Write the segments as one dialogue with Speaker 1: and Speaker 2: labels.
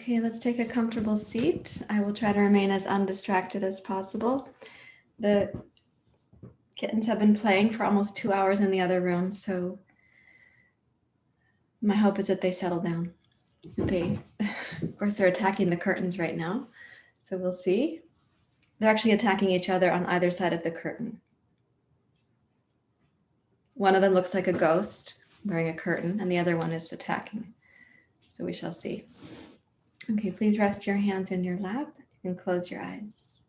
Speaker 1: Okay, let's take a comfortable seat. I will try to remain as undistracted as possible. The kittens have been playing for almost 2 hours in the other room, so my hope is that they settle down. Of course, they're attacking the curtains right now, so we'll see. They're actually attacking each other on either side of the curtain. One of them looks like a ghost wearing a curtain, and the other one is attacking. So we shall see. Okay, please rest your hands in your lap and close your eyes.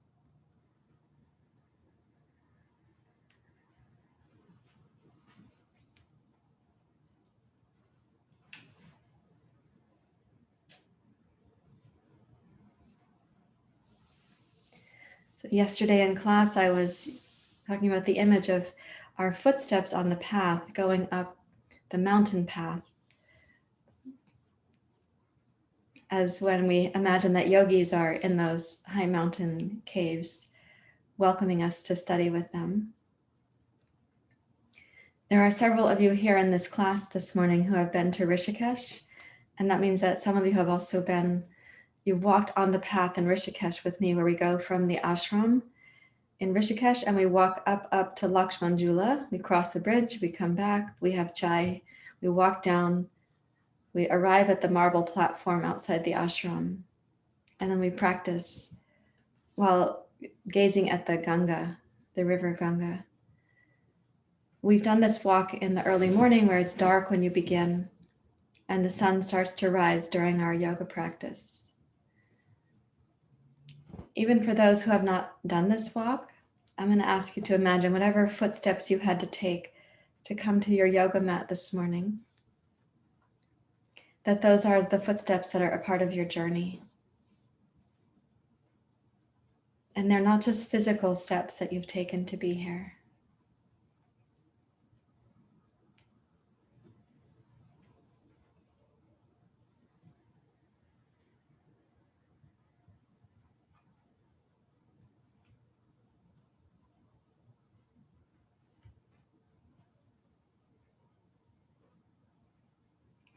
Speaker 1: So yesterday in class, I was talking about the image of our footsteps on the path going up the mountain path, as when we imagine that yogis are in those high mountain caves, welcoming us to study with them. There are several of you here in this class this morning who have been to Rishikesh, and that means that some of you have also you've walked on the path in Rishikesh with me, where we go from the ashram in Rishikesh and we walk up to Lakshman Jhula. We cross the bridge, we come back, we have chai, we walk down, we arrive at the marble platform outside the ashram, and then we practice while gazing at the Ganga, the river Ganga. We've done this walk in the early morning where it's dark when you begin and the sun starts to rise during our yoga practice. Even for those who have not done this walk, I'm going to ask you to imagine whatever footsteps you had to take to come to your yoga mat this morning, that those are the footsteps that are a part of your journey. And they're not just physical steps that you've taken to be here.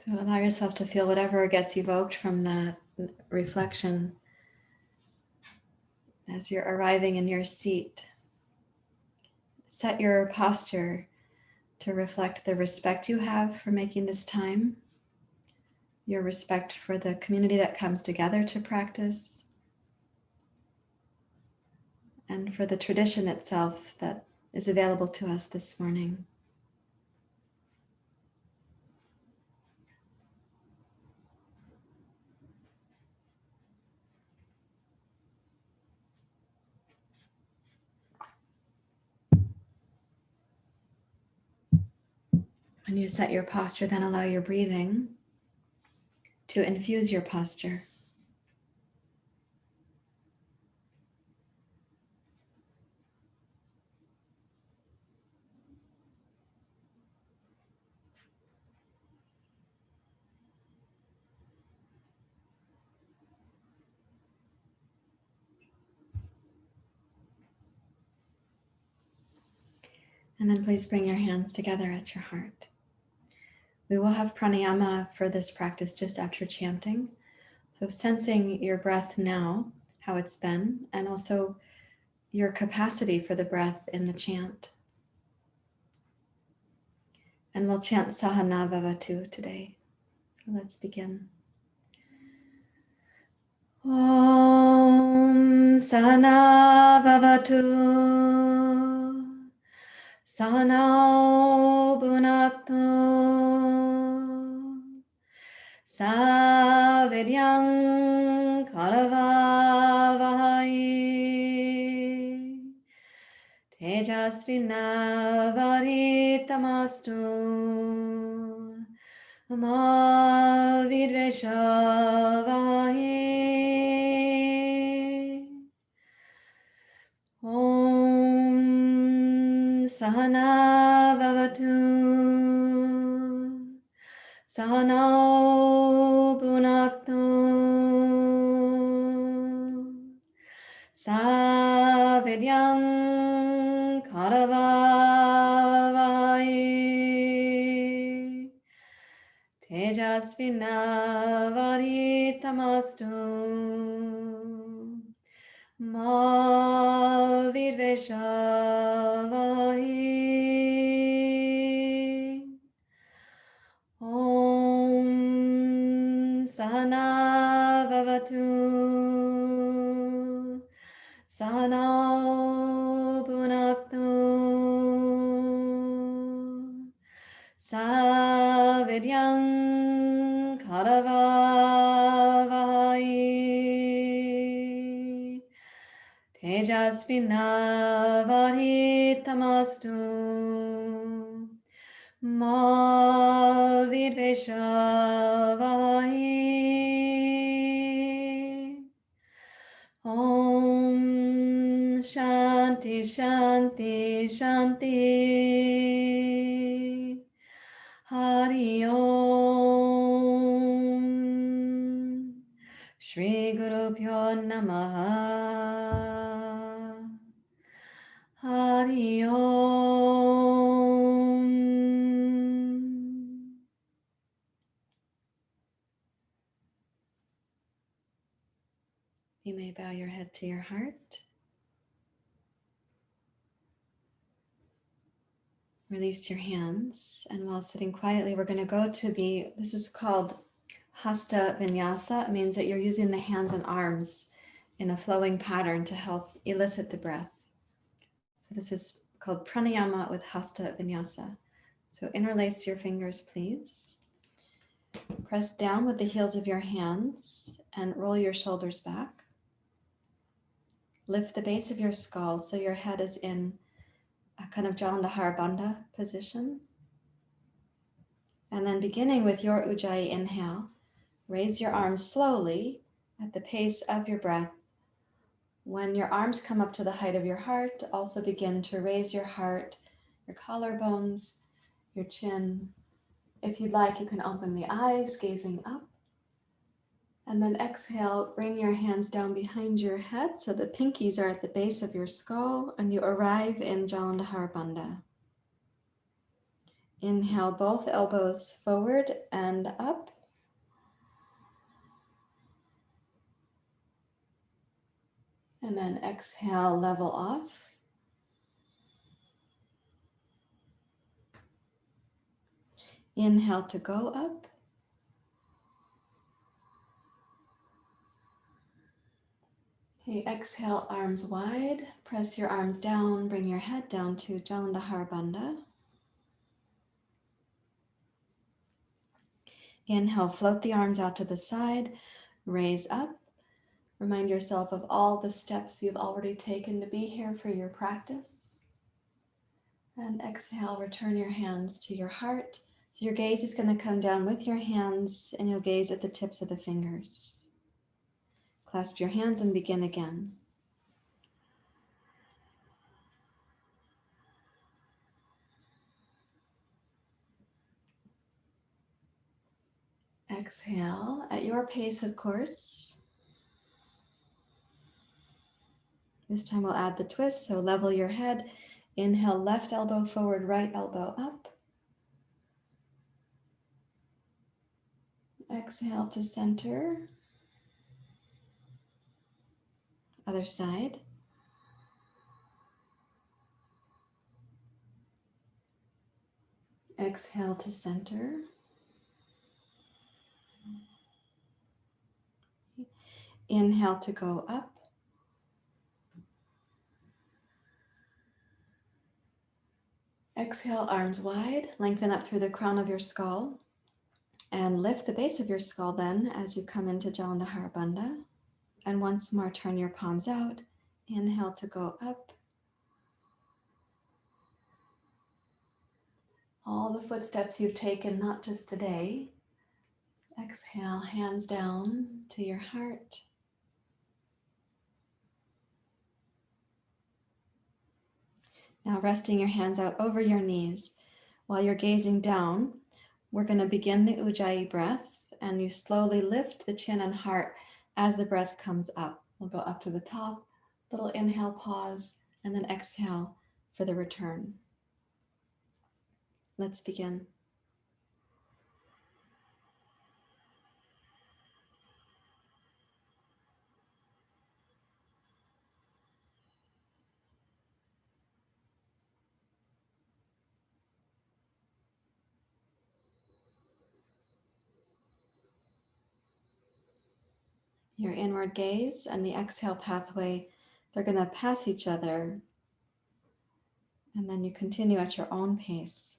Speaker 1: So allow yourself to feel whatever gets evoked from that reflection as you're arriving in your seat. Set your posture to reflect the respect you have for making this time, your respect for the community that comes together to practice, and for the tradition itself that is available to us this morning. When you set your posture, then allow your breathing to infuse your posture. And then please bring your hands together at your heart. We will have pranayama for this practice just after chanting. So sensing your breath now, how it's been, and also your capacity for the breath in the chant. And we'll chant Sahana Vavatu today. So let's begin. Om Sahana Vavatu Sahanao Bhunaktu Savidyang Karavavahai Tejasvinavaditamastu Ma Vidveshavahi. Om Sahana Vavatu Sahanao Bhunaktu Savidyang Karavavai tejasvinavaditamastu ma vidveshavahi. Om Sahana Vavatu Sahana Bhunaktu Savidyam Karavavai Tejasvinavaditamastu ma vidveshavahi. Om Shanti Shanti Shanti. Hari Om. Shri Guru Pyo Namaha. Hari Om. You may bow your head to your heart. Release your hands. And while sitting quietly, we're going to go to this is called hasta vinyasa. It means that you're using the hands and arms in a flowing pattern to help elicit the breath. So this is called pranayama with hasta vinyasa. So interlace your fingers, please. Press down with the heels of your hands and roll your shoulders back. Lift the base of your skull so your head is in a kind of Jalandhara Bandha position. And then beginning with your ujjayi inhale, raise your arms slowly at the pace of your breath. When your arms come up to the height of your heart, also begin to raise your heart, your collarbones, your chin. If you'd like, you can open the eyes, gazing up. And then exhale, bring your hands down behind your head so the pinkies are at the base of your skull and you arrive in Jalandhara Bandha. Inhale, both elbows forward and up. And then exhale, level off. Inhale to go up. Okay, exhale, arms wide. Press your arms down, bring your head down to Jalandhara Bandha. Inhale, float the arms out to the side, raise up. Remind yourself of all the steps you've already taken to be here for your practice. And exhale, return your hands to your heart. So your gaze is going to come down with your hands and you'll gaze at the tips of the fingers. Clasp your hands and begin again. Exhale at your pace, of course. This time we'll add the twist, so level your head. Inhale, left elbow forward, right elbow up. Exhale to center. Other side. Exhale to center. Inhale to go up. Exhale, arms wide, lengthen up through the crown of your skull. And lift the base of your skull then as you come into Jalandhara Bandha. And once more, turn your palms out. Inhale to go up. All the footsteps you've taken, not just today. Exhale, hands down to your heart. Now resting your hands out over your knees. While you're gazing down, we're going to begin the ujjayi breath, and you slowly lift the chin and heart as the breath comes up. We'll go up to the top, little inhale, pause, and then exhale for the return. Let's begin. your inward gaze and the exhale pathway, they're going to pass each other. And then you continue at your own pace.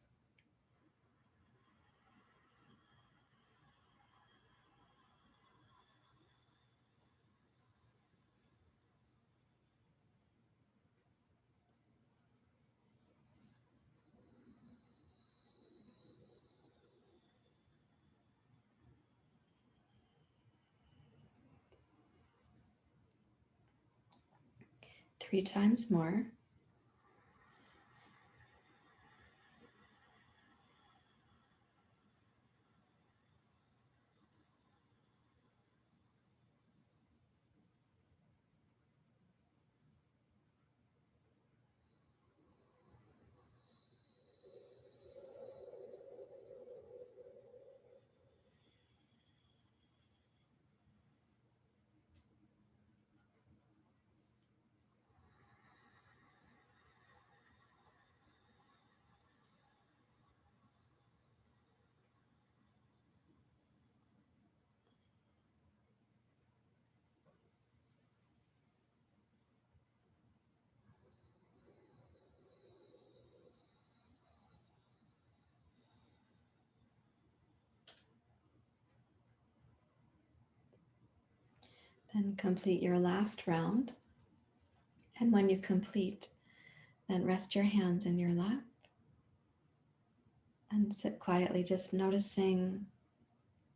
Speaker 1: Three times more. Then complete your last round. And when you complete, then rest your hands in your lap and sit quietly, just noticing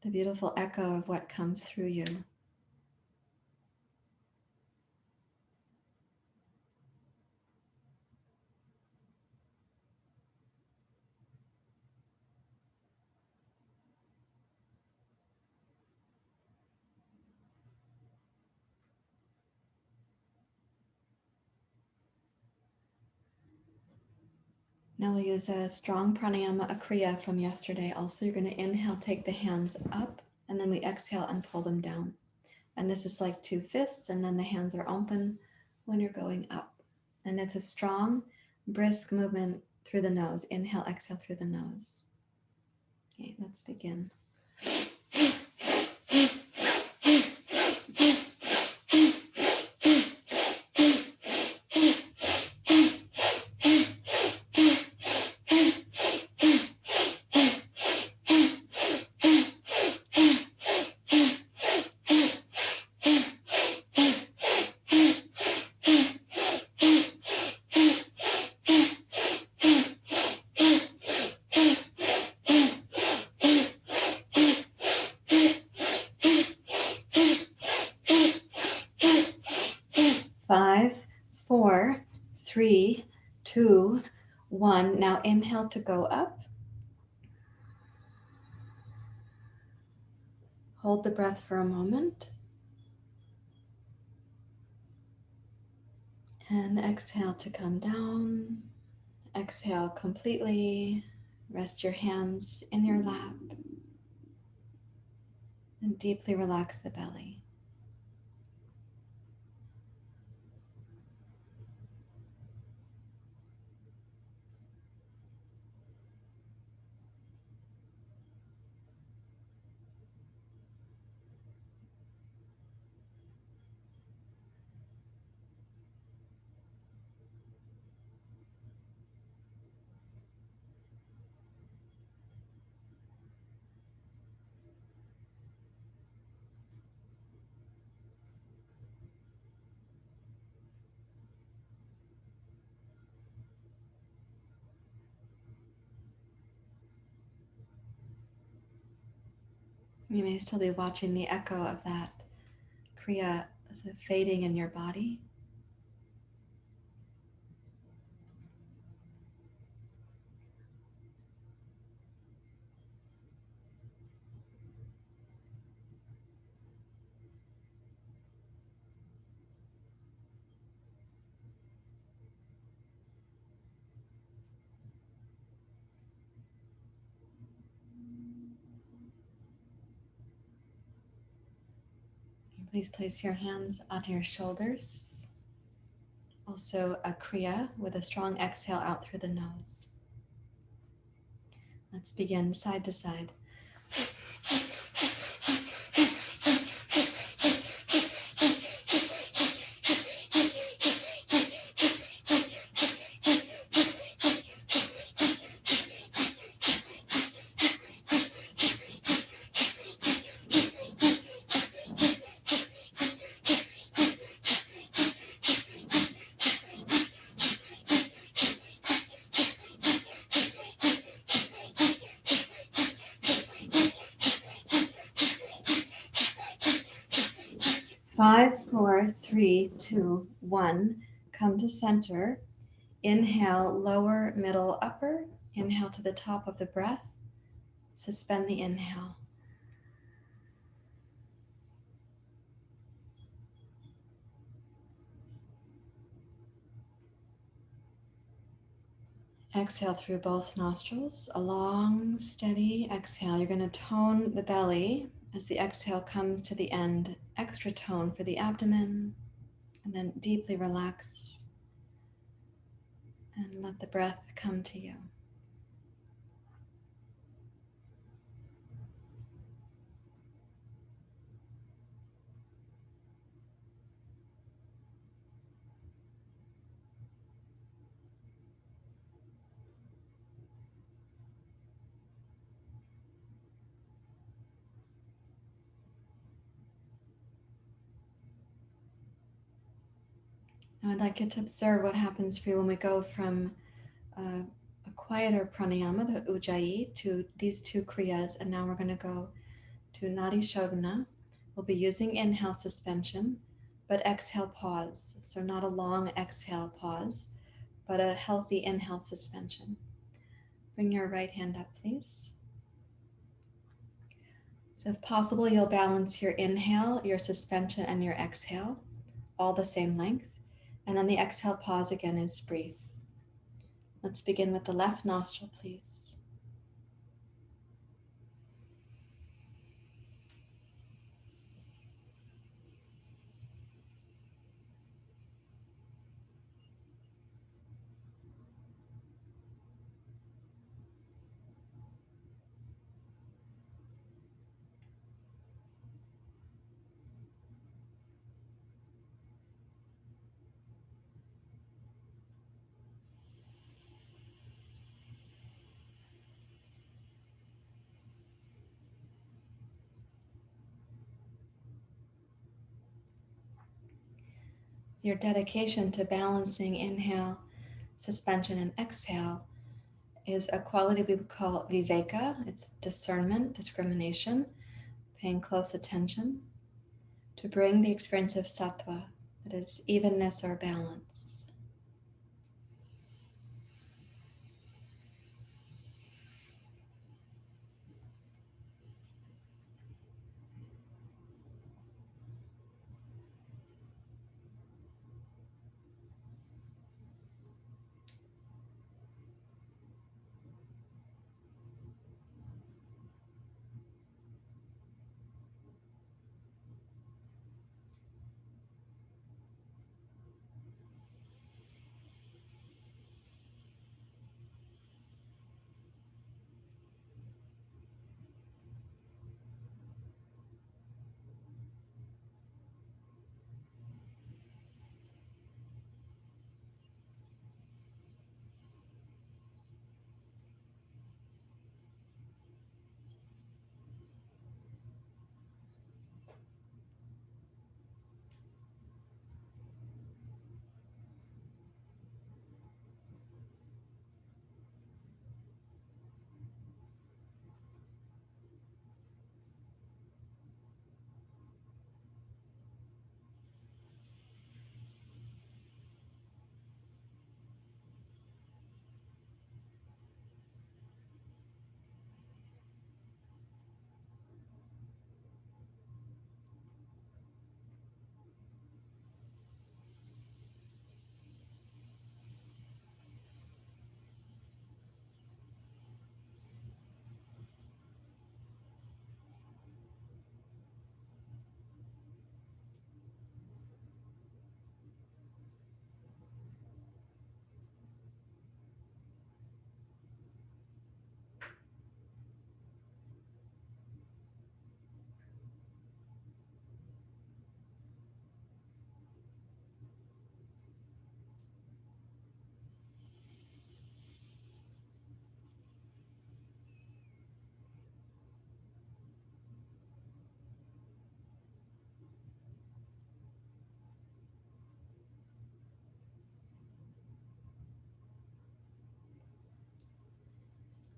Speaker 1: the beautiful echo of what comes through you. Now we'll use a strong pranayama, a kriya from yesterday. Also, you're going to inhale, take the hands up, and then we exhale and pull them down. And this is like two fists, and then the hands are open when you're going up. And it's a strong, brisk movement through the nose. Inhale, exhale through the nose. Okay, let's begin. 5, 4, 3, 2, 1. Now inhale to go up. Hold the breath for a moment. And exhale to come down. Exhale completely. Rest your hands in your lap. And deeply relax the belly. You may still be watching the echo of that kriya as a fading in your body. Please place your hands on your shoulders. Also a kriya with a strong exhale out through the nose. Let's begin side to side. 5, 4, 3, 2, 1. Come to center. Inhale, lower, middle, upper. Inhale to the top of the breath. Suspend the inhale. Exhale through both nostrils. A long, steady exhale. You're going to tone the belly as the exhale comes to the end. Extra tone for the abdomen. And then deeply relax and let the breath come to you. Now I'd like you to observe what happens for you when we go from a quieter pranayama, the ujjayi, to these two kriyas, and now we're going to go to Nadi Shodhana. We'll be using inhale suspension, but exhale pause. So not a long exhale pause, but a healthy inhale suspension. Bring your right hand up, please. So if possible, you'll balance your inhale, your suspension, and your exhale, all the same length. And then the exhale pause again is brief. Let's begin with the left nostril, please. Your dedication to balancing inhale, suspension, and exhale is a quality we would call viveka. It's discernment, discrimination, paying close attention to bring the experience of sattva, that is evenness or balance.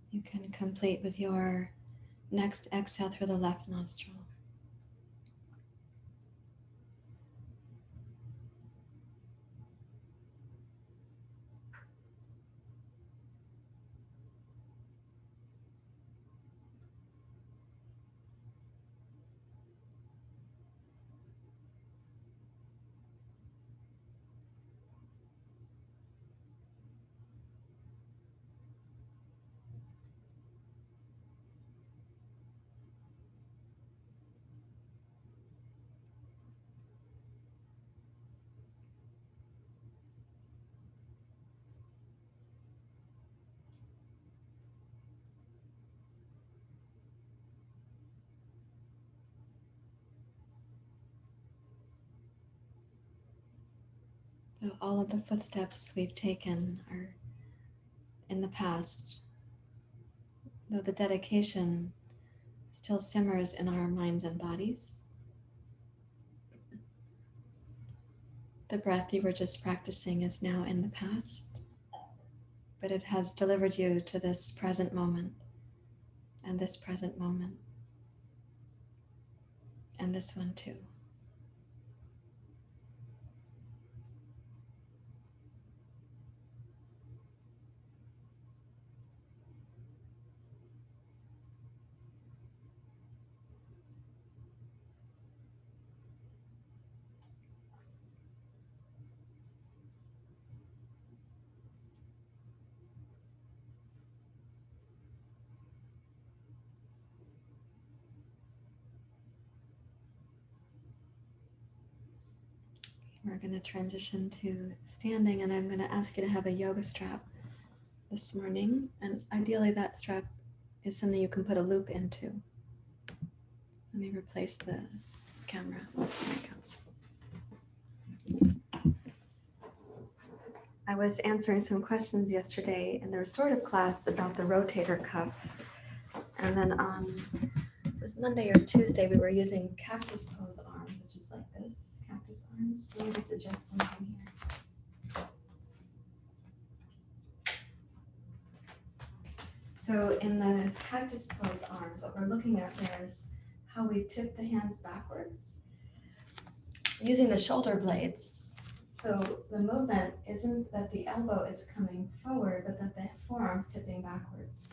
Speaker 1: You can complete with your next exhale through the left nostril. Though all of the footsteps we've taken are in the past, though the dedication still simmers in our minds and bodies, the breath you were just practicing is now in the past, but it has delivered you to this present moment, and this present moment, and this one too. We're going to transition to standing, and I'm going to ask you to have a yoga strap this morning. And ideally that strap is something you can put a loop into. Let me replace the camera. There we go. I was answering some questions yesterday in the restorative class about the rotator cuff. And then on, it was Monday or Tuesday, we were using Cactus Pose arm, which is like this. Cactus arms. Let me just adjust something here. So in the Cactus Pose arms, what we're looking at there is how we tip the hands backwards using the shoulder blades. So the movement isn't that the elbow is coming forward, but that the forearm's tipping backwards.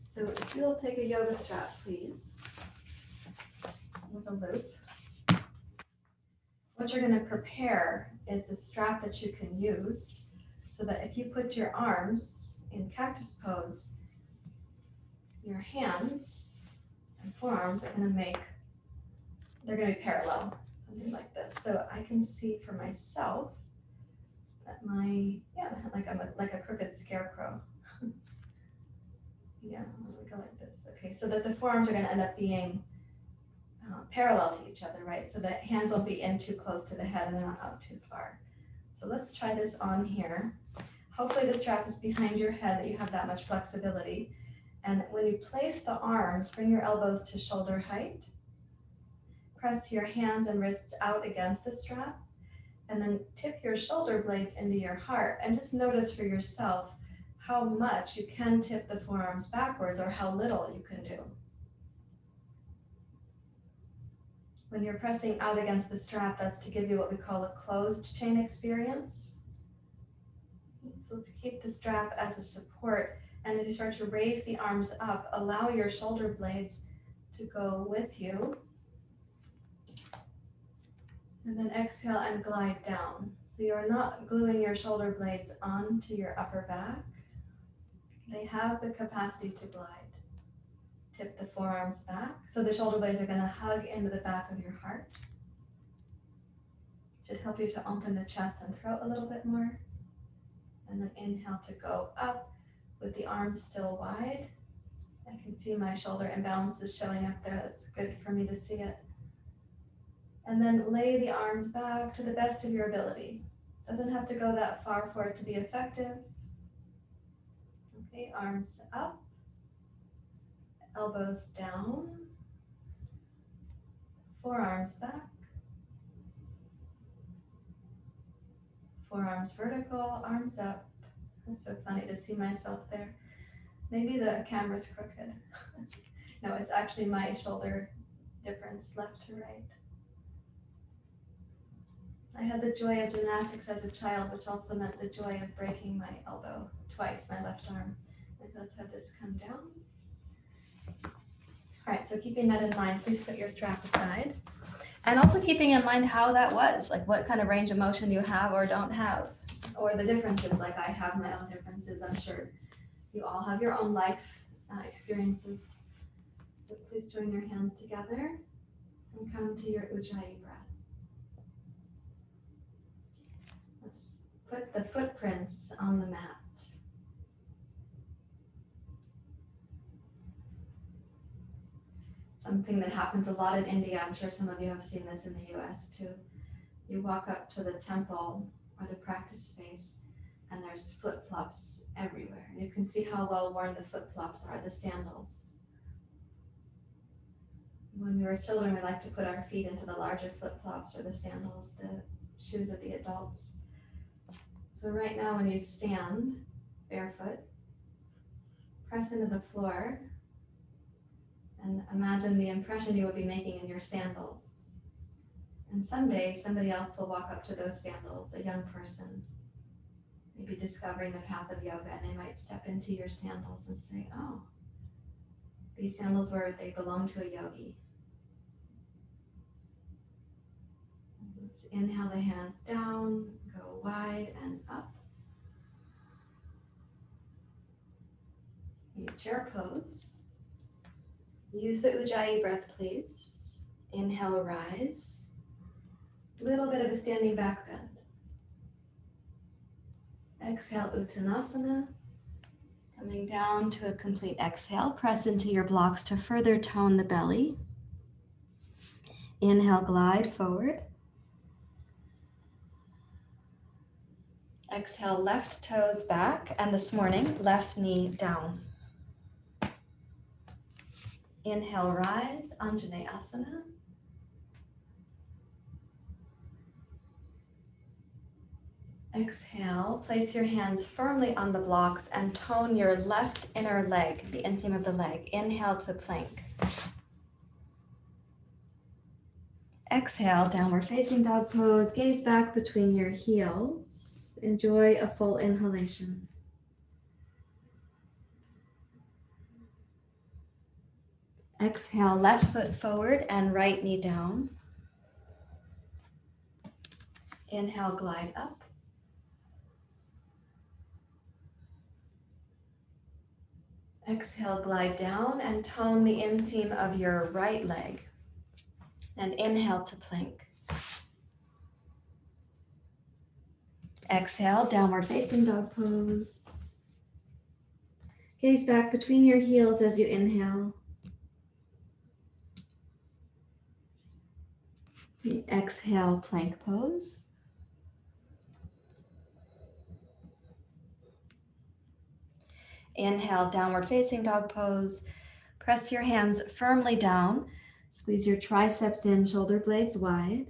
Speaker 1: So if you'll take a yoga strap, please, with a loop. What you're going to prepare is the strap that you can use so that if you put your arms in Cactus Pose, your hands and forearms are going to they're going to be parallel, something like this. So I can see for myself that like a crooked scarecrow. Yeah, I'm going to go like this. Okay, so that the forearms are going to end up being parallel to each other, right? So that hands won't be in too close to the head and they're not out too far. So let's try this on here. Hopefully the strap is behind your head, that you have that much flexibility. And when you place the arms, bring your elbows to shoulder height. Press your hands and wrists out against the strap. And then tip your shoulder blades into your heart. And just notice for yourself how much you can tip the forearms backwards or how little you can do. When you're pressing out against the strap, that's to give you what we call a closed chain experience. So let's keep the strap as a support. And as you start to raise the arms up, allow your shoulder blades to go with you. And then exhale and glide down. So you're not gluing your shoulder blades onto your upper back. They have the capacity to glide. Tip the forearms back. So the shoulder blades are going to hug into the back of your heart. Should help you to open the chest and throat a little bit more. And then inhale to go up with the arms still wide. I can see my shoulder imbalance is showing up there. That's good for me to see it. And then lay the arms back to the best of your ability. Doesn't have to go that far for it to be effective. Okay, arms up. Elbows down, forearms back, forearms vertical, arms up. It's so funny to see myself there. Maybe the camera's crooked. No, it's actually my shoulder difference, left to right. I had the joy of gymnastics as a child, which also meant the joy of breaking my elbow twice, my left arm. And let's have this come down. All right, so keeping that in mind, please put your strap aside. And also keeping in mind how that was, like what kind of range of motion you have or don't have, or the differences, like I have my own differences. I'm sure you all have your own life experiences. So please join your hands together and come to your ujjayi breath. Let's put the footprints on the mat. Something that happens a lot in India, I'm sure some of you have seen this in the US too. You walk up to the temple or the practice space, and there's flip-flops everywhere. And you can see how well worn the flip-flops are, the sandals. When we were children, we liked to put our feet into the larger flip-flops or the sandals, the shoes of the adults. So right now when you stand barefoot, press into the floor and imagine the impression you would be making in your sandals. And someday somebody else will walk up to those sandals, a young person, maybe discovering the path of yoga, and they might step into your sandals and say, oh, these sandals they belong to a yogi. Let's inhale the hands down, go wide and up. Chair pose. Use the ujjayi breath, please. Inhale, rise. Little bit of a standing back bend. Exhale, uttanasana. Coming down to a complete exhale. Press into your blocks to further tone the belly. Inhale, glide forward. Exhale, left toes back, and this morning, left knee down. Inhale, rise, anjaneyasana. Exhale, place your hands firmly on the blocks and tone your left inner leg, the inseam of the leg. Inhale to plank. Exhale, downward facing dog pose. Gaze back between your heels. Enjoy a full inhalation. Exhale, left foot forward and right knee down. Inhale, glide up. Exhale, glide down and tone the inseam of your right leg. And inhale to plank. Exhale, downward facing dog pose. Gaze back between your heels as you inhale. Exhale, plank pose. Inhale, downward facing dog pose. Press your hands firmly down. Squeeze your triceps in, shoulder blades wide.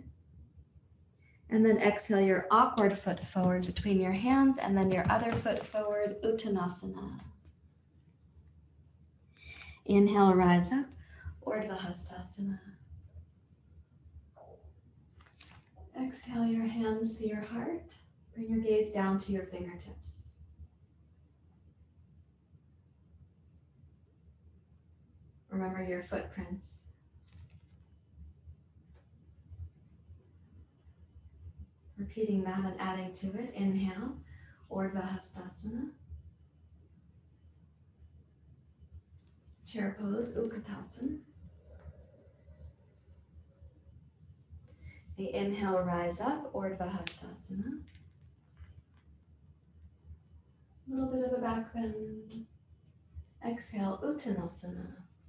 Speaker 1: And then exhale your awkward foot forward between your hands and then your other foot forward, uttanasana. Inhale, rise up, Urdhva Hastasana. Exhale your hands to your heart. Bring your gaze down to your fingertips. Remember your footprints. Repeating that and adding to it. Inhale, Urdhva Hastasana. Chair pose, Utkatasana. The inhale, rise up, Urdhva Hastasana. A little bit of a back bend. Exhale, Uttanasana.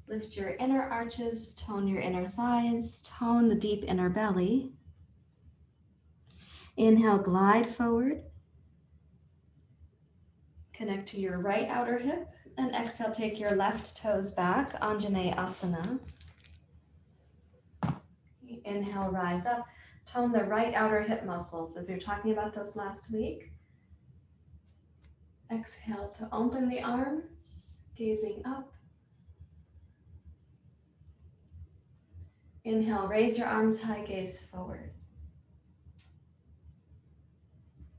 Speaker 1: Lift your inner arches, tone your inner thighs, tone the deep inner belly. Inhale, glide forward. Connect to your right outer hip. And exhale, take your left toes back, anjaneyasana. Inhale, rise up. Tone the right outer hip muscles. If you're talking about those last week, exhale to open the arms, gazing up. Inhale, raise your arms high, gaze forward.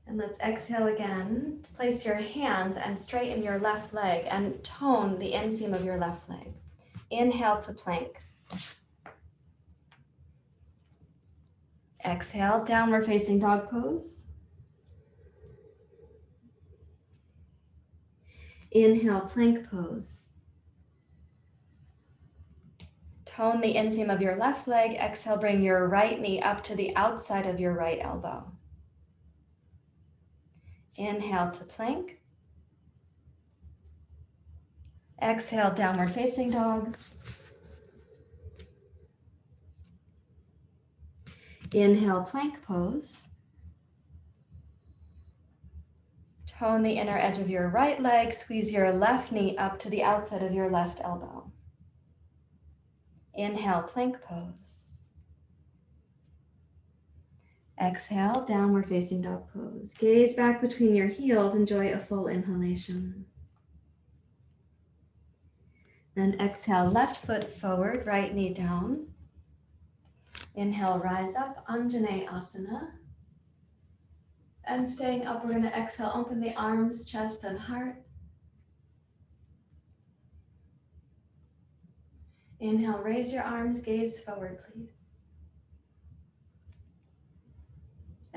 Speaker 1: And let's exhale again. Place your hands and straighten your left leg and tone the inseam of your left leg. Inhale to plank. Exhale, downward facing dog pose. Inhale, plank pose. Tone the inseam of your left leg. Exhale, bring your right knee up to the outside of your right elbow. Inhale to plank. Exhale, downward facing dog. Inhale, plank pose. Tone the inner edge of your right leg. Squeeze your left knee up to the outside of your left elbow. Inhale, plank pose. Exhale, downward facing dog pose. Gaze back between your heels. Enjoy a full inhalation. And exhale, left foot forward, right knee down. Inhale, rise up, anjaneyasana. And staying up, we're going to exhale, open the arms, chest, and heart. Inhale, raise your arms, gaze forward, please.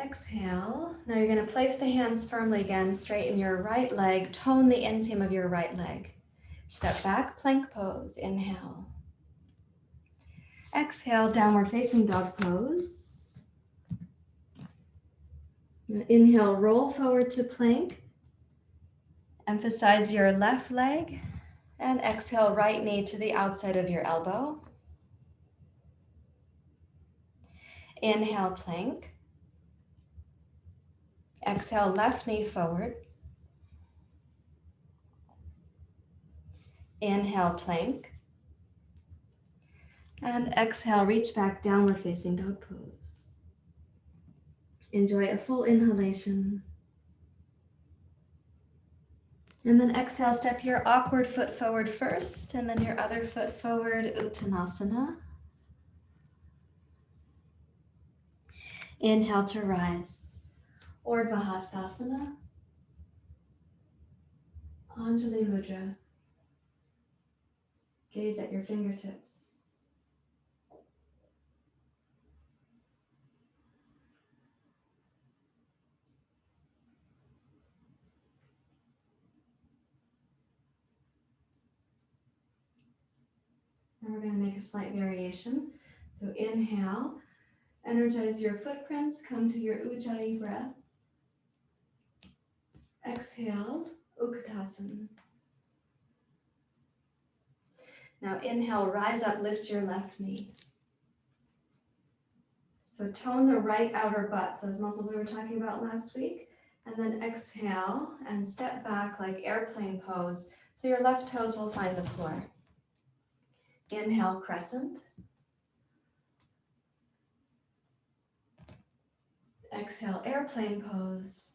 Speaker 1: Exhale. Now you're going to place the hands firmly again, straighten your right leg, tone the inseam of your right leg. Step back, plank pose, inhale. Exhale, downward facing dog pose. Inhale, roll forward to plank. Emphasize your left leg. And exhale, right knee to the outside of your elbow. Inhale, plank. Exhale, left knee forward. Inhale, plank. And exhale, reach back, downward facing dog pose. Enjoy a full inhalation. And then exhale, step your awkward foot forward first, and then your other foot forward, Uttanasana. Inhale to rise. Urdhva Hastasana. Anjali Mudra. Gaze at your fingertips. And we're going to make a slight variation. So inhale, energize your footprints, come to your ujjayi breath. Exhale, Uttanasana. Now inhale, rise up, lift your left knee. So tone the right outer butt, those muscles we were talking about last week. And then exhale and step back like airplane pose. So your left toes will find the floor. Inhale, crescent. Exhale, airplane pose.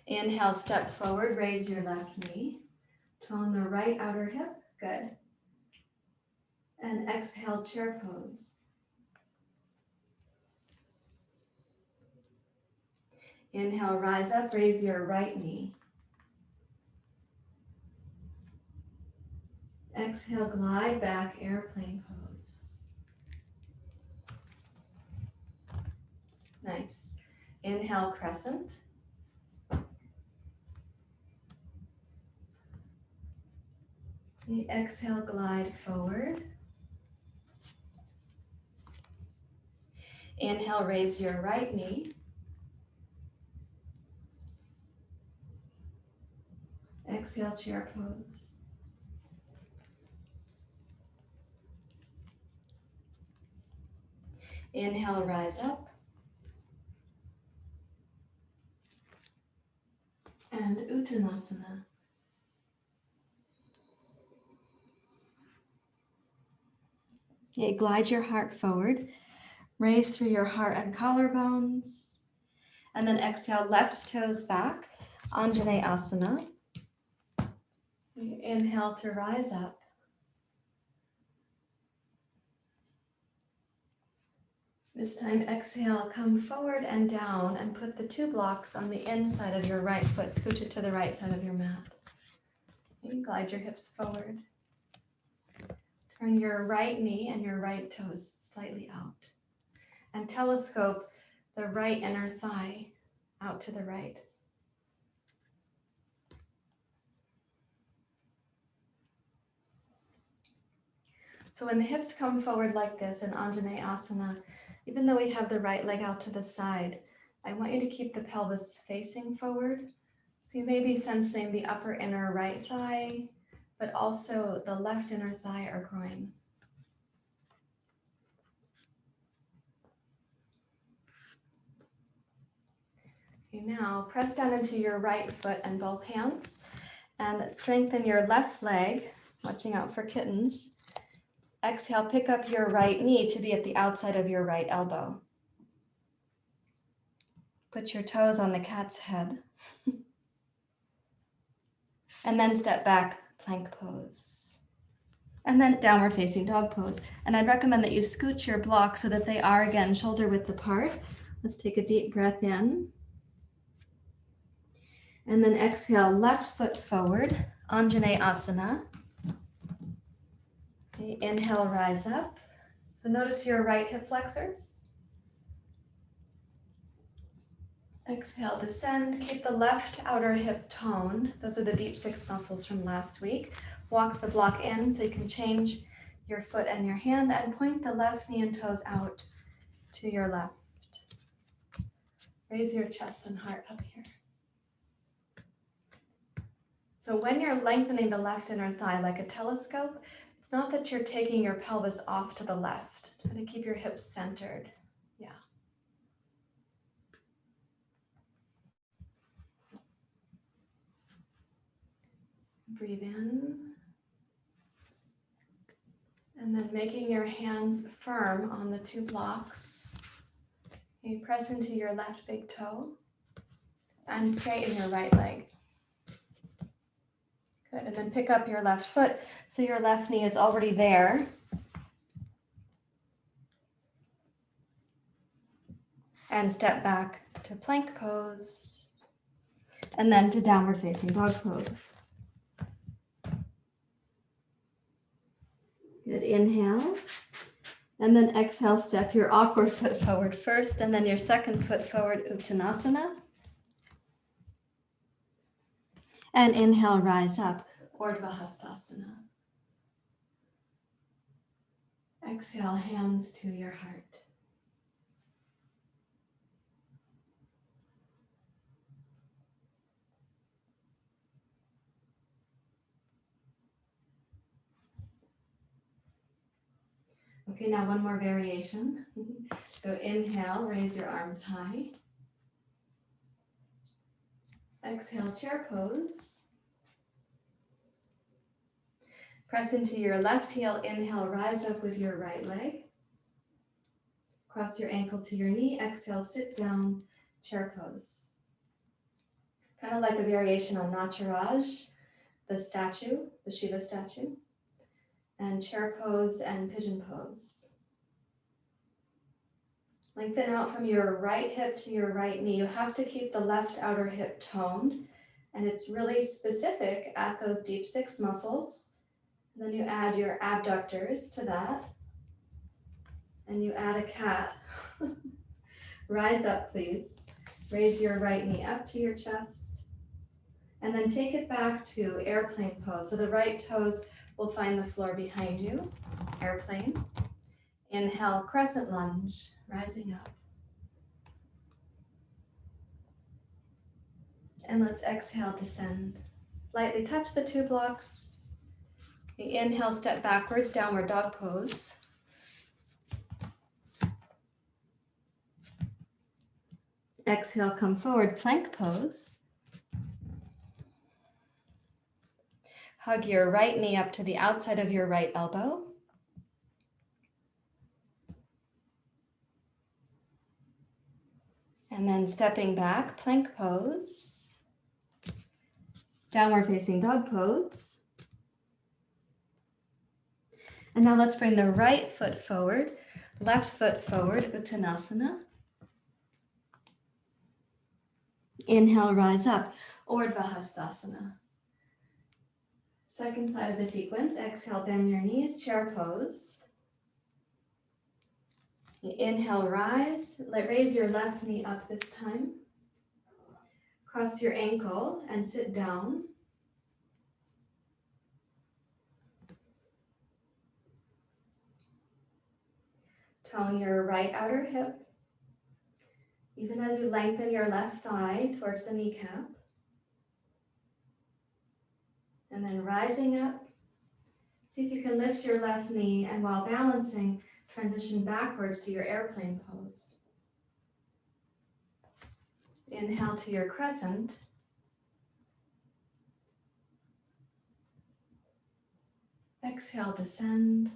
Speaker 1: Inhale, step forward, raise your left knee. Tone the right outer hip, good. And exhale, chair pose. Inhale, rise up, raise your right knee. Exhale, glide back, airplane pose. Nice. Inhale, crescent. Exhale, glide forward. Inhale, raise your right knee. Exhale, chair pose. Inhale, rise up. And Uttanasana. Okay, glide your heart forward. Raise through your heart and collarbones. And then exhale, left toes back. Anjaneyasana. Inhale to rise up. This time, exhale, come forward and down and put the two blocks on the inside of your right foot. Scooch it to the right side of your mat. Okay, glide your hips forward. Turn your right knee and your right toes slightly out. And telescope the right inner thigh out to the right. So when the hips come forward like this in Anjaneyasana, even though we have the right leg out to the side, I want you to keep the pelvis facing forward. So you may be sensing the upper inner right thigh, but also the left inner thigh or groin. Okay, now press down into your right foot and both hands and strengthen your left leg, watching out for kittens. Exhale, pick up your right knee to be at the outside of your right elbow. Put your toes on the cat's head. And then step back, plank pose. And then downward facing dog pose. And I'd recommend that you scoot your blocks so that they are again shoulder width apart. Let's take a deep breath in. And then exhale, left foot forward, anjaneyasana. Okay, inhale, rise up. So notice your right hip flexors. Exhale, descend. Keep the left outer hip toned. Those are the deep six muscles from last week. Walk the block in so you can change your foot and your hand and point the left knee and toes out to your left. Raise your chest and heart up here. So when you're lengthening the left inner thigh like a telescope, it's not that you're taking your pelvis off to the left. Try to keep your hips centered. Yeah. Breathe in. And then making your hands firm on the two blocks. You press into your left big toe and straighten your right leg. Good, and then pick up your left foot so your left knee is already there. And step back to plank pose. And then to downward facing dog pose. Good, inhale. And then exhale, step your awkward foot forward first, and then your second foot forward, uttanasana. And inhale, rise up, urdhva hastasana. Exhale, hands to your heart. Okay, now one more variation. So inhale, raise your arms high. Exhale, chair pose. Press into your left heel, inhale, rise up with your right leg. Cross your ankle to your knee, exhale, sit down, chair pose. Kind of like a variation on nataraj, the statue, the Shiva statue, and chair pose and pigeon pose. Lengthen out from your right hip to your right knee. You have to keep the left outer hip toned, and it's really specific at those deep six muscles. And then you add your abductors to that, and you add a cat. Rise up, please. Raise your right knee up to your chest, and then take it back to airplane pose. So the right toes will find the floor behind you, airplane. Inhale, crescent lunge, rising up. And let's exhale, descend. Lightly touch the two blocks. Inhale, step backwards, downward dog pose. Exhale, come forward, plank pose. Hug your right knee up to the outside of your right elbow. And then stepping back, plank pose. Downward facing dog pose. And now let's bring the right foot forward, left foot forward, uttanasana. Inhale, rise up, urdhva hastasana. Second side of the sequence, exhale, bend your knees, chair pose. Inhale, rise, raise your left knee up this time. Cross your ankle and sit down. Tone your right outer hip, even as you lengthen your left thigh towards the kneecap. And then rising up, see if you can lift your left knee, and while balancing, transition backwards to your airplane pose. Inhale to your crescent. Exhale, descend.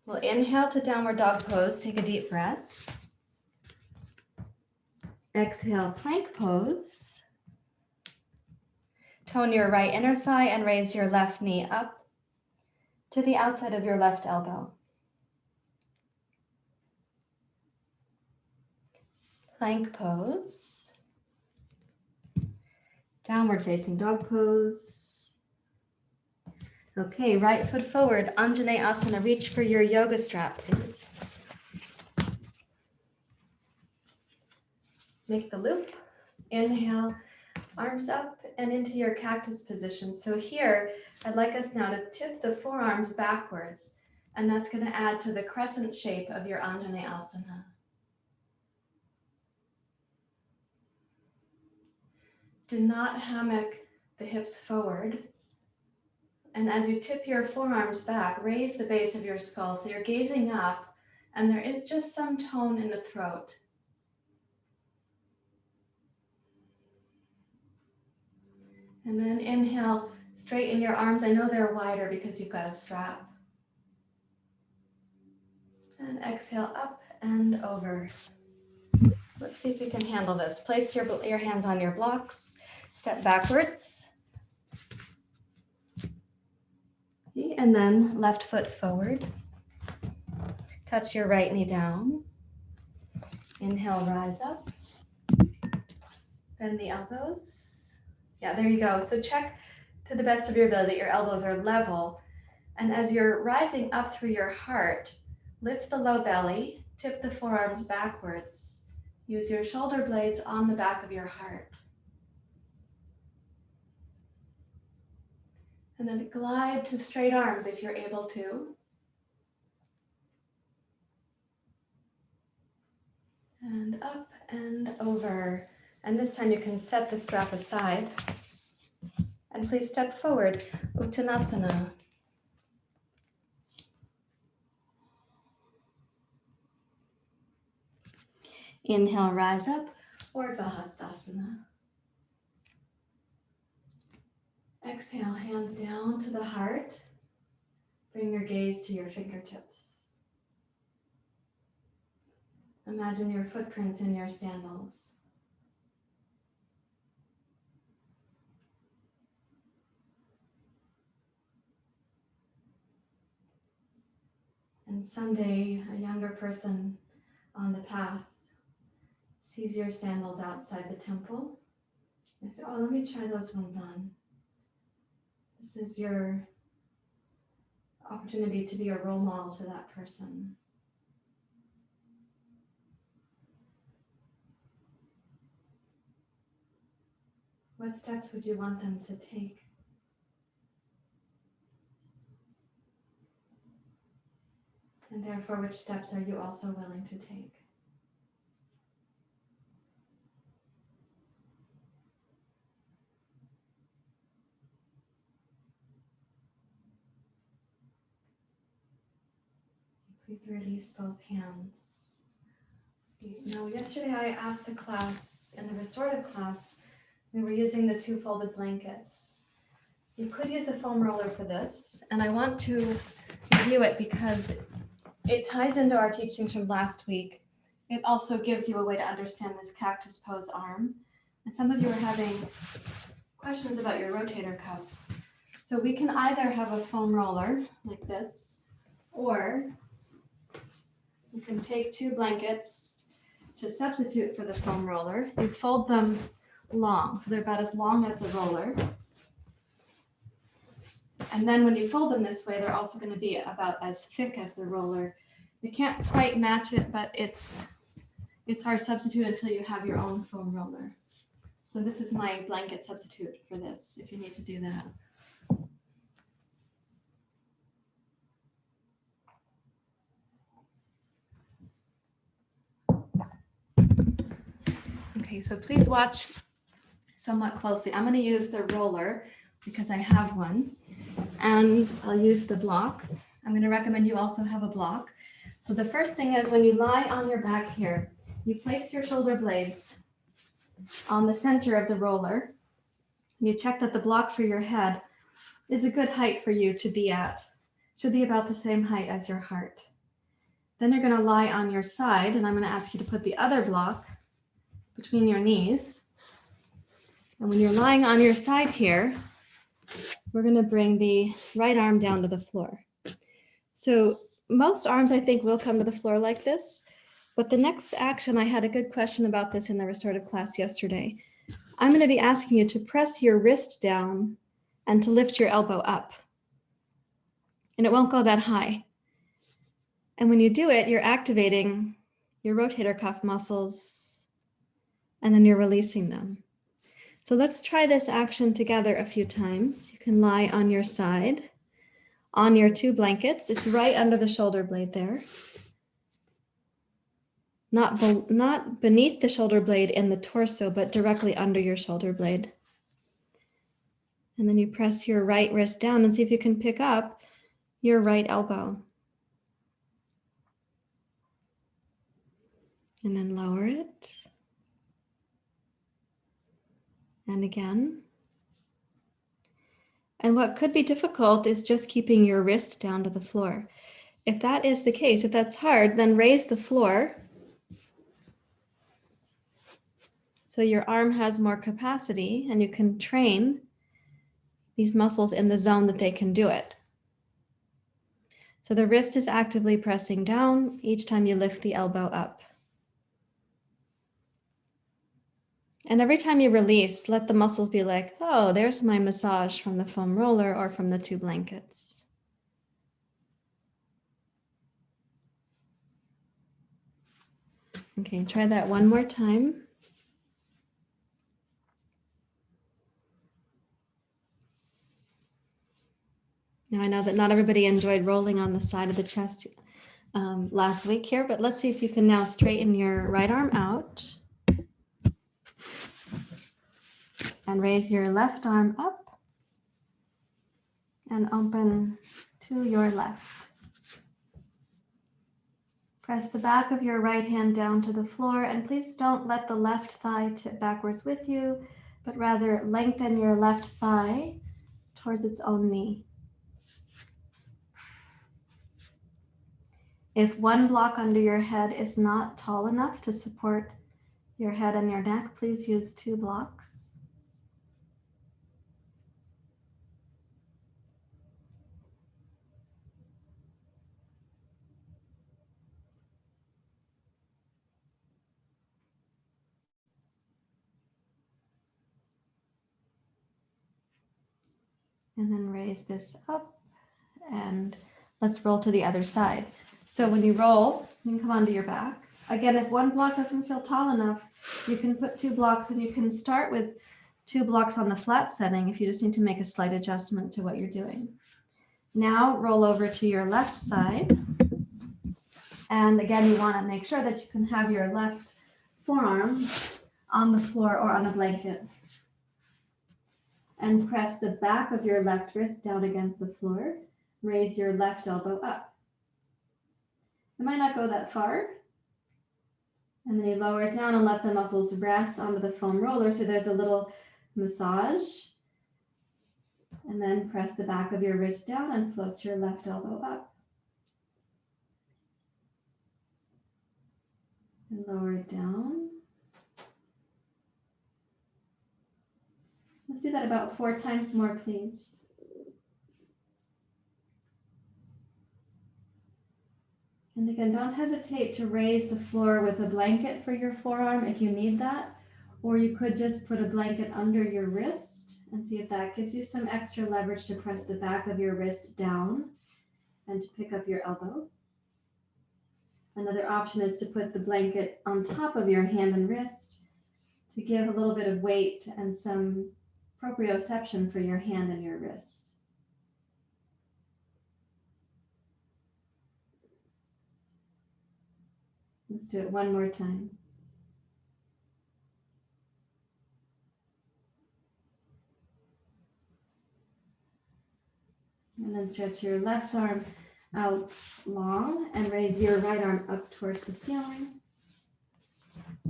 Speaker 1: We'll inhale to downward dog pose. Take a deep breath. Exhale, plank pose. Tone your right inner thigh and raise your left knee up to the outside of your left elbow. Plank pose. Downward facing dog pose. Okay, right foot forward, anjaneyasana. Reach for your yoga strap, please. Make the loop. Inhale, arms up and into your cactus position. So here, I'd like us now to tip the forearms backwards, and that's going to add to the crescent shape of your anjaneyasana. Do not hammock the hips forward. And as you tip your forearms back, raise the base of your skull. So you're gazing up, and there is just some tone in the throat. And then inhale, straighten your arms. I know they're wider because you've got a strap. And exhale, up and over. Let's see if you can handle this. Place your hands on your blocks. Step backwards. And then left foot forward. Touch your right knee down. Inhale, rise up. Bend the elbows. Yeah, there you go. So check to the best of your ability that your elbows are level. And as you're rising up through your heart, lift the low belly, tip the forearms backwards. Use your shoulder blades on the back of your heart. And then glide to straight arms if you're able to. And up and over. And this time you can set the strap aside. And please step forward, Uttanasana. Inhale, rise up, Urdhva. Exhale, hands down to the heart. Bring your gaze to your fingertips. Imagine your footprints in your sandals. And someday, a younger person on the path sees your sandals outside the temple. And say, oh, let me try those ones on. This is your opportunity to be a role model to that person. What steps would you want them to take? And therefore, which steps are you also willing to take? Please release both hands. Now, yesterday I asked the class, in the restorative class, we were using the 2 folded blankets. You could use a foam roller for this, and I want to review it because it ties into our teachings from last week. It also gives you a way to understand this cactus pose arm. And some of you are having questions about your rotator cuffs. So we can either have a foam roller like this, or you can take 2 blankets to substitute for the foam roller. You fold them long, so they're about as long as the roller. And then when you fold them this way, they're also going to be about as thick as the roller. You can't quite match it, but it's our substitute until you have your own foam roller. So this is my blanket substitute for this, if you need to do that. Okay, so please watch somewhat closely. I'm going to use the roller because I have one, and I'll use the block. I'm going to recommend you also have a block. So the first thing is when you lie on your back here, you place your shoulder blades on the center of the roller. You check that the block for your head is a good height for you to be at. Should be about the same height as your heart. Then you're going to lie on your side, and I'm going to ask you to put the other block between your knees. And when you're lying on your side here, we're going to bring the right arm down to the floor. So most arms, I think, will come to the floor like this. But the next action, I had a good question about this in the restorative class yesterday. I'm going to be asking you to press your wrist down and to lift your elbow up. And it won't go that high. And when you do it, you're activating your rotator cuff muscles, and then you're releasing them. So let's try this action together a few times. You can lie on your side, on your 2 blankets. It's right under the shoulder blade there. Not beneath the shoulder blade in the torso, but directly under your shoulder blade. And then you press your right wrist down and see if you can pick up your right elbow. And then lower it. And again. And what could be difficult is just keeping your wrist down to the floor. If that is the case, if that's hard, then raise the floor so your arm has more capacity and you can train these muscles in the zone that they can do it. So the wrist is actively pressing down each time you lift the elbow up. And every time you release, let the muscles be like, oh, there's my massage from the foam roller or from the 2 blankets. Okay, try that one more time. Now I know that not everybody enjoyed rolling on the side of the chest last week here, but let's see if you can now straighten your right arm out and raise your left arm up and open to your left. Press the back of your right hand down to the floor, and please don't let the left thigh tip backwards with you, but rather lengthen your left thigh towards its own knee. If one block under your head is not tall enough to support your head and your neck, please use 2 blocks. And then raise this up, and let's roll to the other side. So when you roll, you can come onto your back. Again, if one block doesn't feel tall enough, you can put 2 blocks, and you can start with 2 blocks on the flat setting if you just need to make a slight adjustment to what you're doing. Now roll over to your left side. And again, you want to make sure that you can have your left forearm on the floor or on a blanket. And press the back of your left wrist down against the floor. Raise your left elbow up. It might not go that far. And then you lower it down and let the muscles rest onto the foam roller so there's a little massage. And then press the back of your wrist down and float your left elbow up. And lower it down. Let's do that about 4 times more, please. And again, don't hesitate to raise the floor with a blanket for your forearm if you need that, or you could just put a blanket under your wrist and see if that gives you some extra leverage to press the back of your wrist down and to pick up your elbow. Another option is to put the blanket on top of your hand and wrist to give a little bit of weight and some proprioception for your hand and your wrist. Let's do it one more time. And then stretch your left arm out long and raise your right arm up towards the ceiling.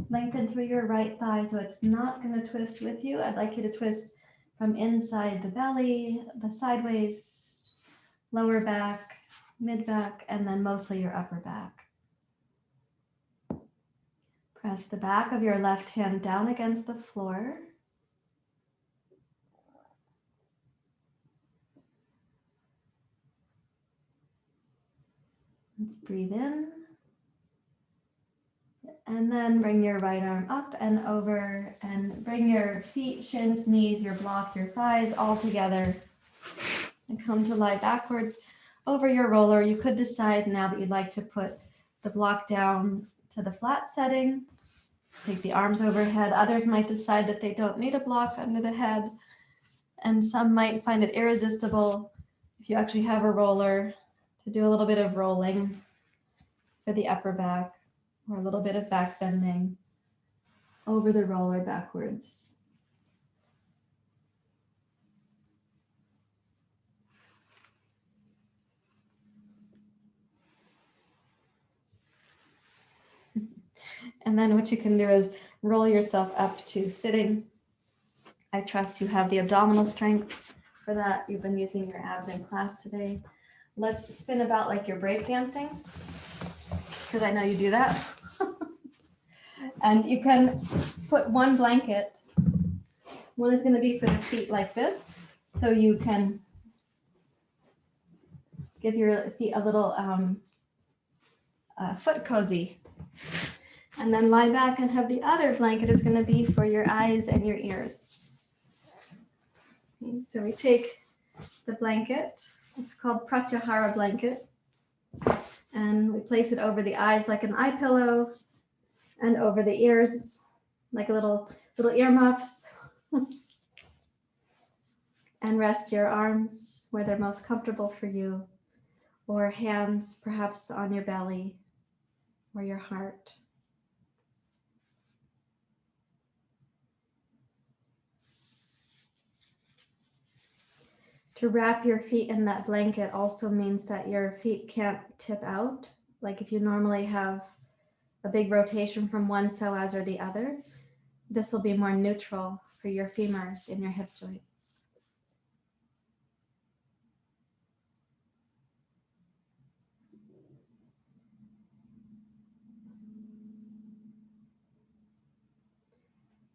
Speaker 1: Lengthen through your right thigh so it's not going to twist with you. I'd like you to twist from inside the belly, the sideways, lower back, mid back, and then mostly your upper back. Press the back of your left hand down against the floor. Let's breathe in. And then bring your right arm up and over and bring your feet, shins, knees, your block, your thighs all together. And come to lie backwards over your roller. You could decide now that you'd like to put the block down to the flat setting. Take the arms overhead. Others might decide that they don't need a block under the head. And some might find it irresistible if you actually have a roller to do a little bit of rolling for the upper back or a little bit of back bending over the roller backwards. And then what you can do is roll yourself up to sitting. I trust you have the abdominal strength for that. You've been using your abs in class today. Let's spin about like you're breakdancing, because I know you do that. And you can put one blanket. One is going to be for the feet like this. So you can give your feet a little foot cozy. And then lie back and have the other blanket is going to be for your eyes and your ears. Okay, so we take the blanket. It's called Pratyahara blanket. And we place it over the eyes like an eye pillow and over the ears like a little earmuffs. And rest your arms where they're most comfortable for you, or hands perhaps on your belly or your heart. To wrap your feet in that blanket also means that your feet can't tip out. Like if you normally have a big rotation from one psoas or the other, this will be more neutral for your femurs in your hip joints.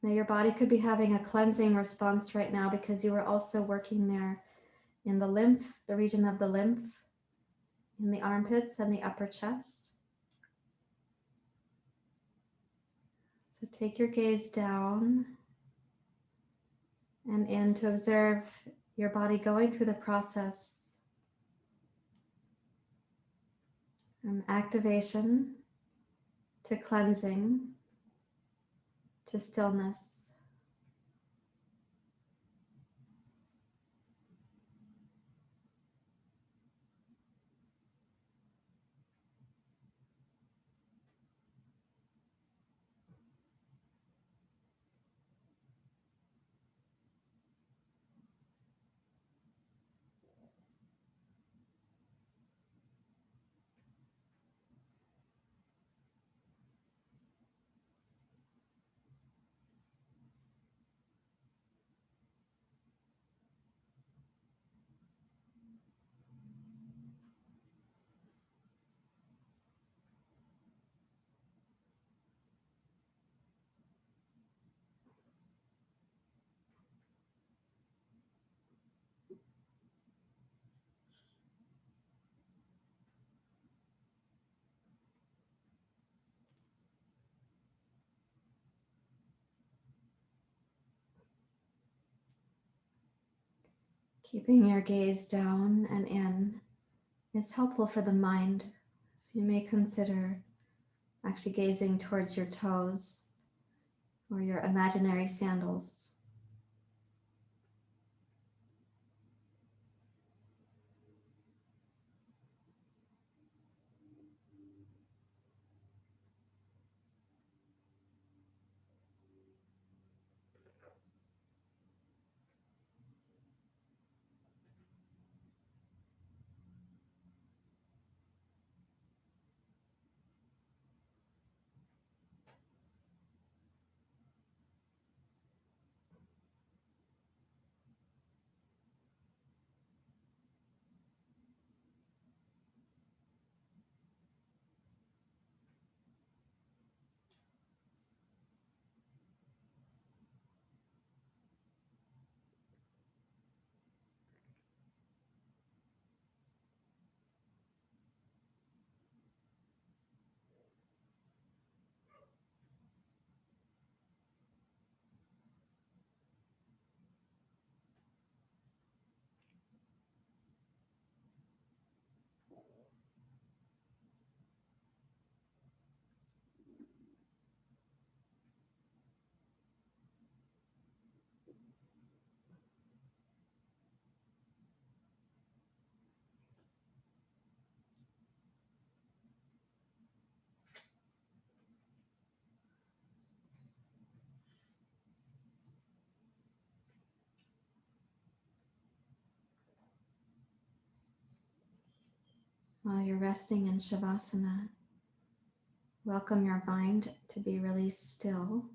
Speaker 1: Now your body could be having a cleansing response right now because you are also working there in the lymph, the region of the lymph, in the armpits and the upper chest. So take your gaze down and in to observe your body going through the process from activation to cleansing to stillness. Keeping your gaze down and in is helpful for the mind. So you may consider actually gazing towards your toes or your imaginary sandals. While you're resting in Shavasana, welcome your mind to be really still.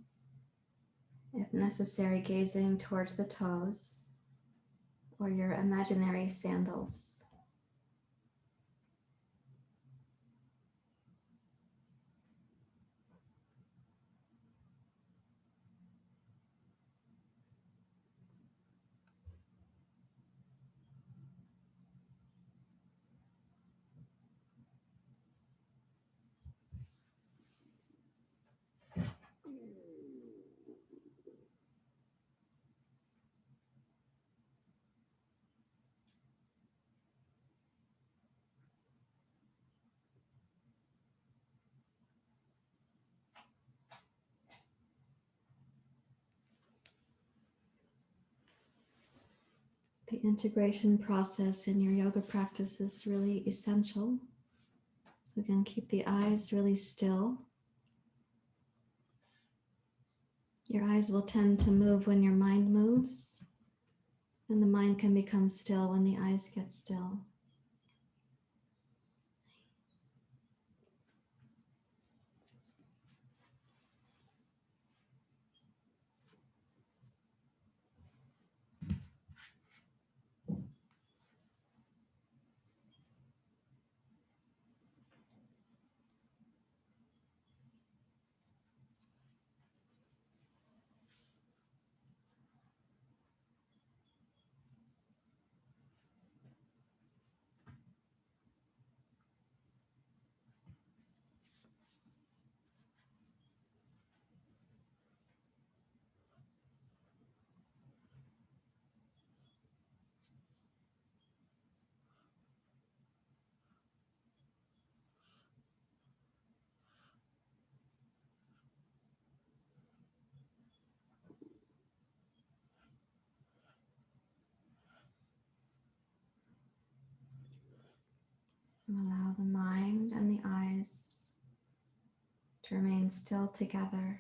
Speaker 1: If necessary, gazing towards the toes or your imaginary sandals. The integration process in your yoga practice is really essential. So again, keep the eyes really still. Your eyes will tend to move when your mind moves, and the mind can become still when the eyes get still. Allow the mind and the eyes to remain still together.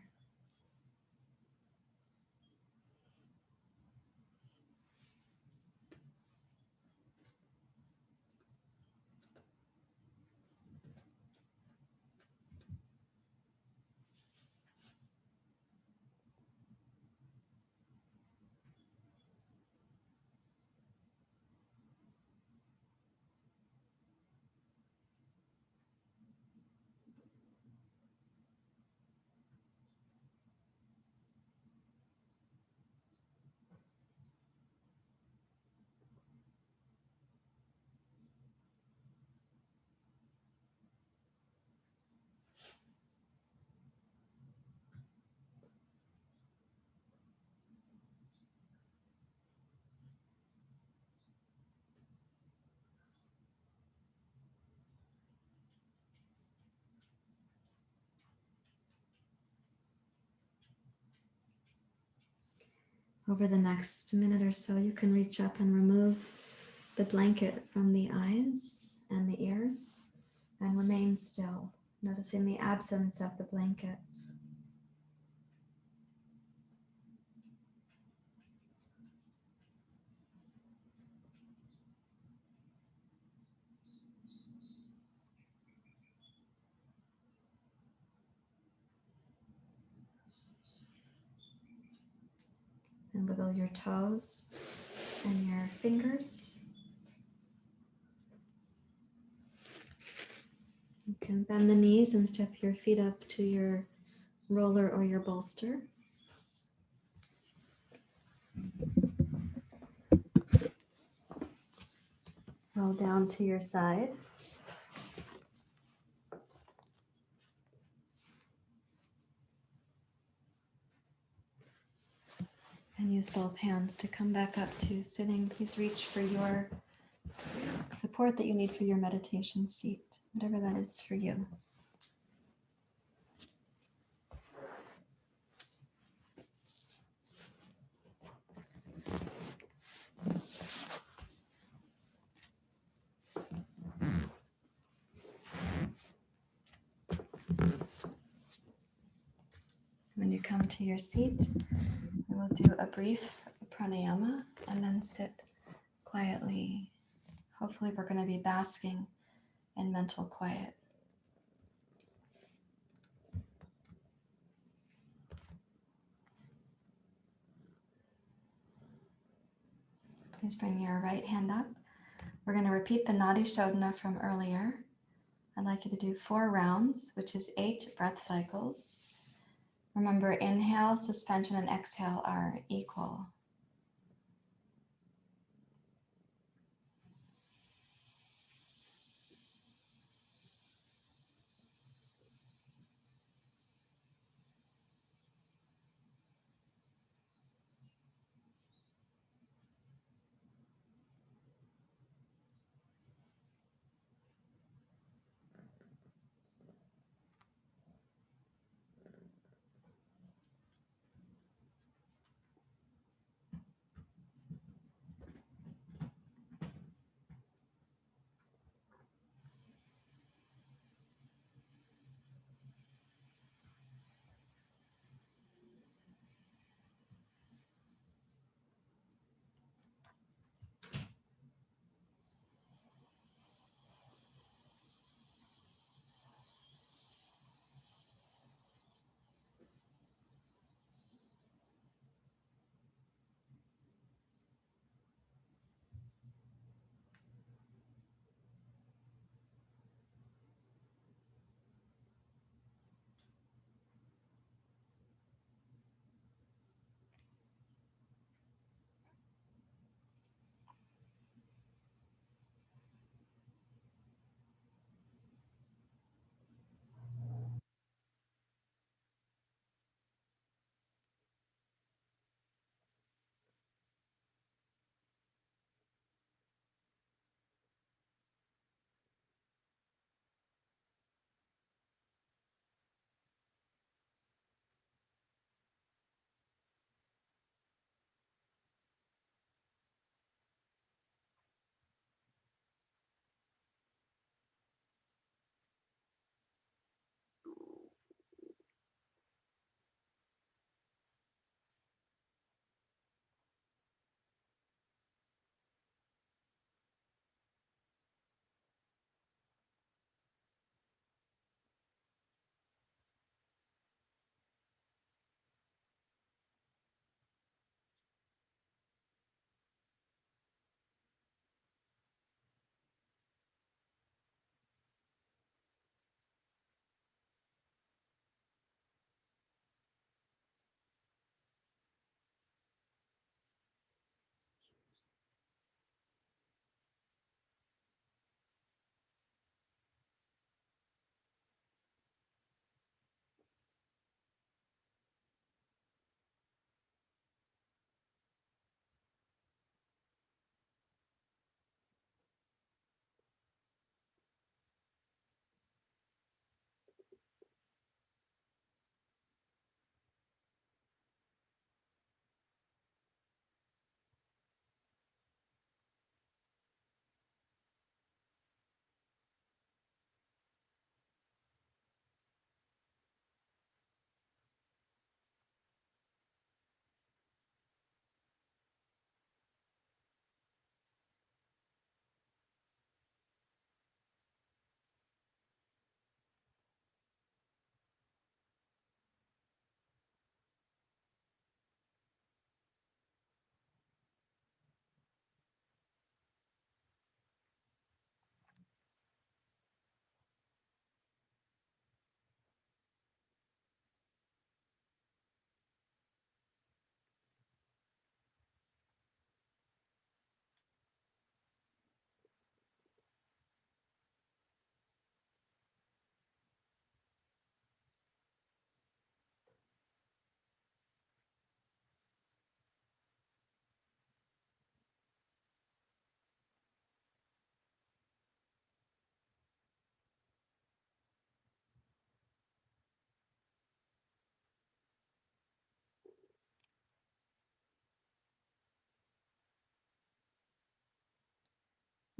Speaker 1: Over the next minute or so, you can reach up and remove the blanket from the eyes and the ears and remain still, noticing the absence of the blanket. And wiggle your toes and your fingers. You can bend the knees and step your feet up to your roller or your bolster. Roll down to your side. And use both hands to come back up to sitting. Please reach for your support that you need for your meditation seat, whatever that is for you. When you come to your seat, we will do a brief pranayama and then sit quietly. Hopefully we're going to be basking and mental quiet. Please bring your right hand up. We're going to repeat the Nadi Shodhana from earlier. I'd like you to do 4 rounds, which is 8 breath cycles. Remember, inhale, suspension, and exhale are equal.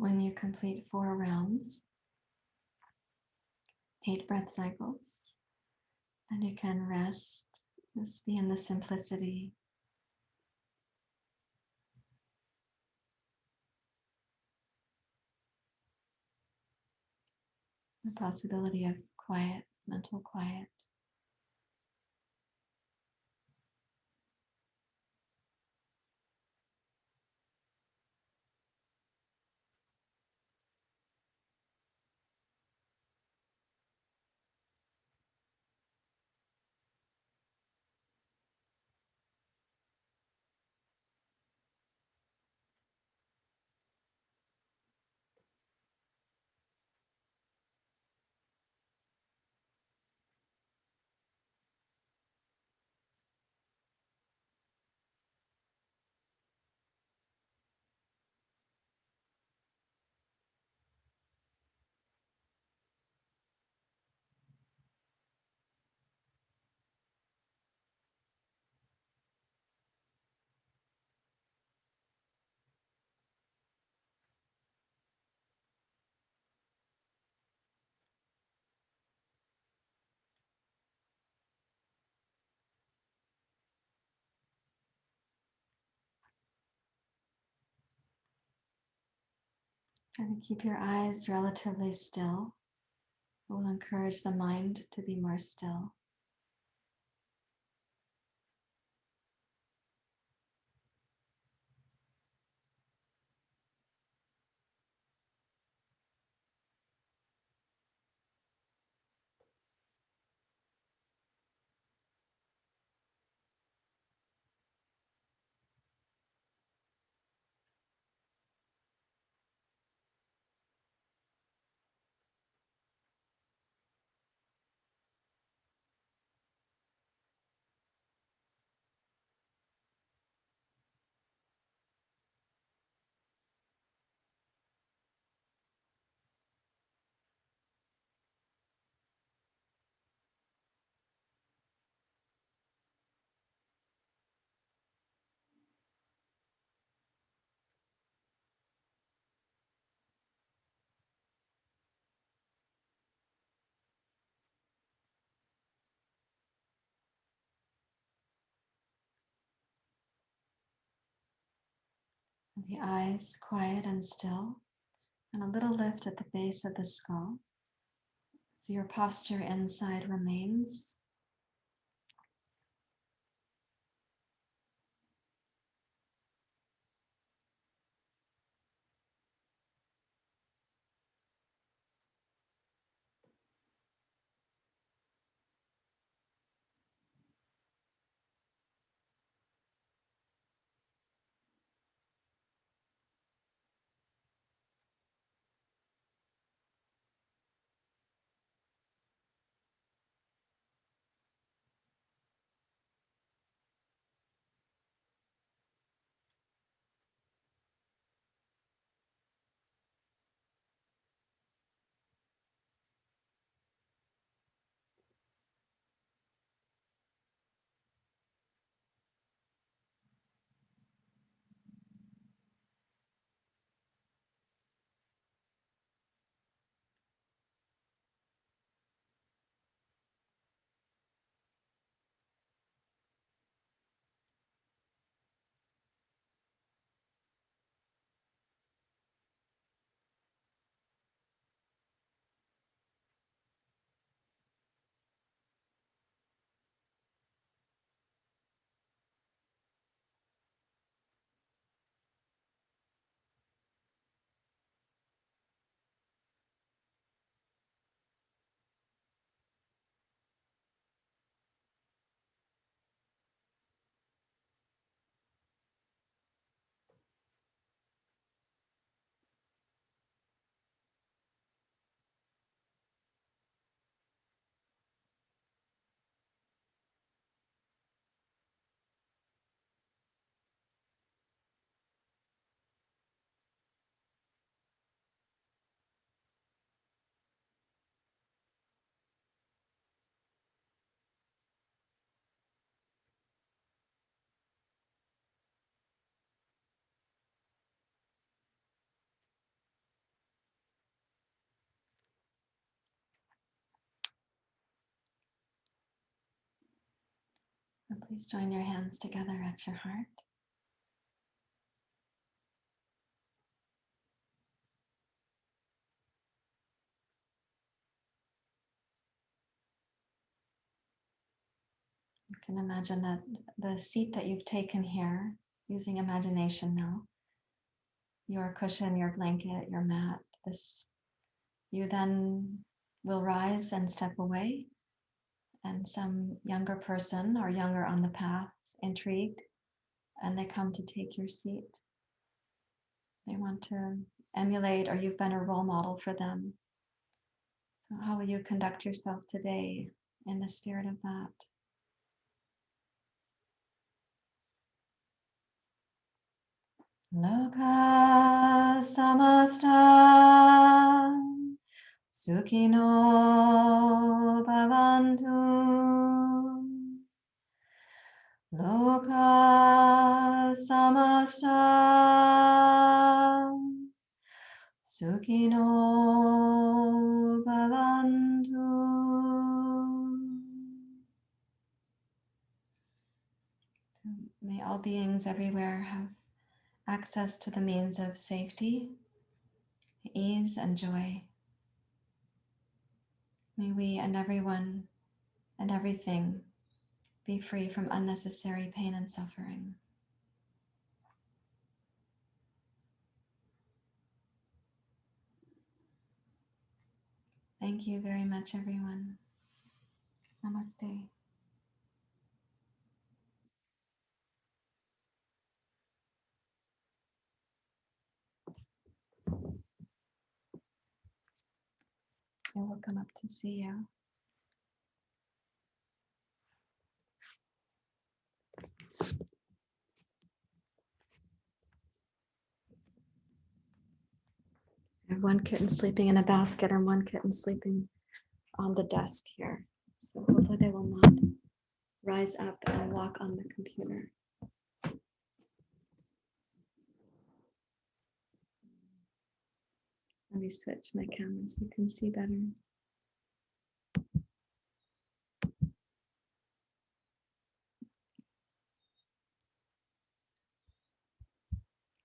Speaker 1: When you complete 4 rounds, 8 breath cycles, then you can rest. Just be in the simplicity. the possibility of quiet, mental quiet. Try to keep your eyes relatively still. It will encourage the mind to be more still. And the eyes quiet and still, and a little lift at the base of the skull. So your posture inside remains. And please join your hands together at your heart. can imagine that the seat that you've taken here, using imagination now, your cushion, your blanket, your mat, this, you then will rise and step away, and some younger person or younger on the path is intrigued, and they come to take your seat. They want to emulate, or you've been a role model for them. So how will you conduct yourself today in the spirit of that? Loka samasta sukhino bhavantu. Loka samasta sukhino bhavantu. May all beings everywhere have access to the means of safety, ease, and joy. May we and everyone and everything be free from unnecessary pain and suffering. Thank you very much, everyone. Namaste. You're welcome up to see you. I have one kitten sleeping in a basket and one kitten sleeping on the desk here. So hopefully they will not rise up and walk on the computer. Let me switch my camera so you can see better.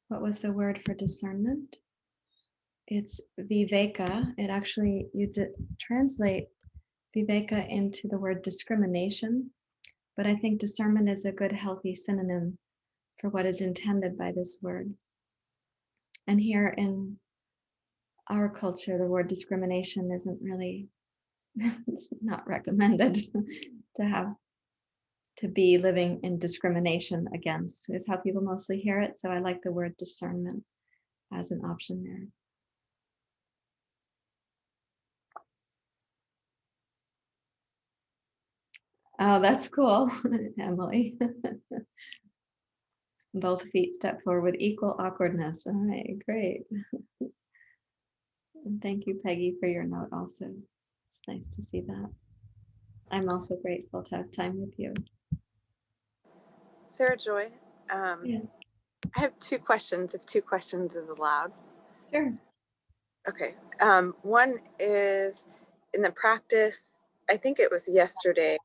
Speaker 1: What was the word for discernment? It's viveka. It actually, you translate viveka into the word discrimination, but I think discernment is a good, healthy synonym for what is intended by this word. And here in our culture, the word discrimination isn't really, it's not recommended to be living in discrimination against, is how people mostly hear it. So I like the word discernment as an option there. Oh, that's cool, Emily. Both feet step forward with equal awkwardness. All right, great. And thank you, Peggy, for your note also. It's nice to see that. I'm also grateful to have time with you.
Speaker 2: Sarahjoy,
Speaker 1: Yeah.
Speaker 2: I have two questions, if two questions is allowed.
Speaker 1: Sure.
Speaker 2: Okay. One is in the practice, I think it was yesterday,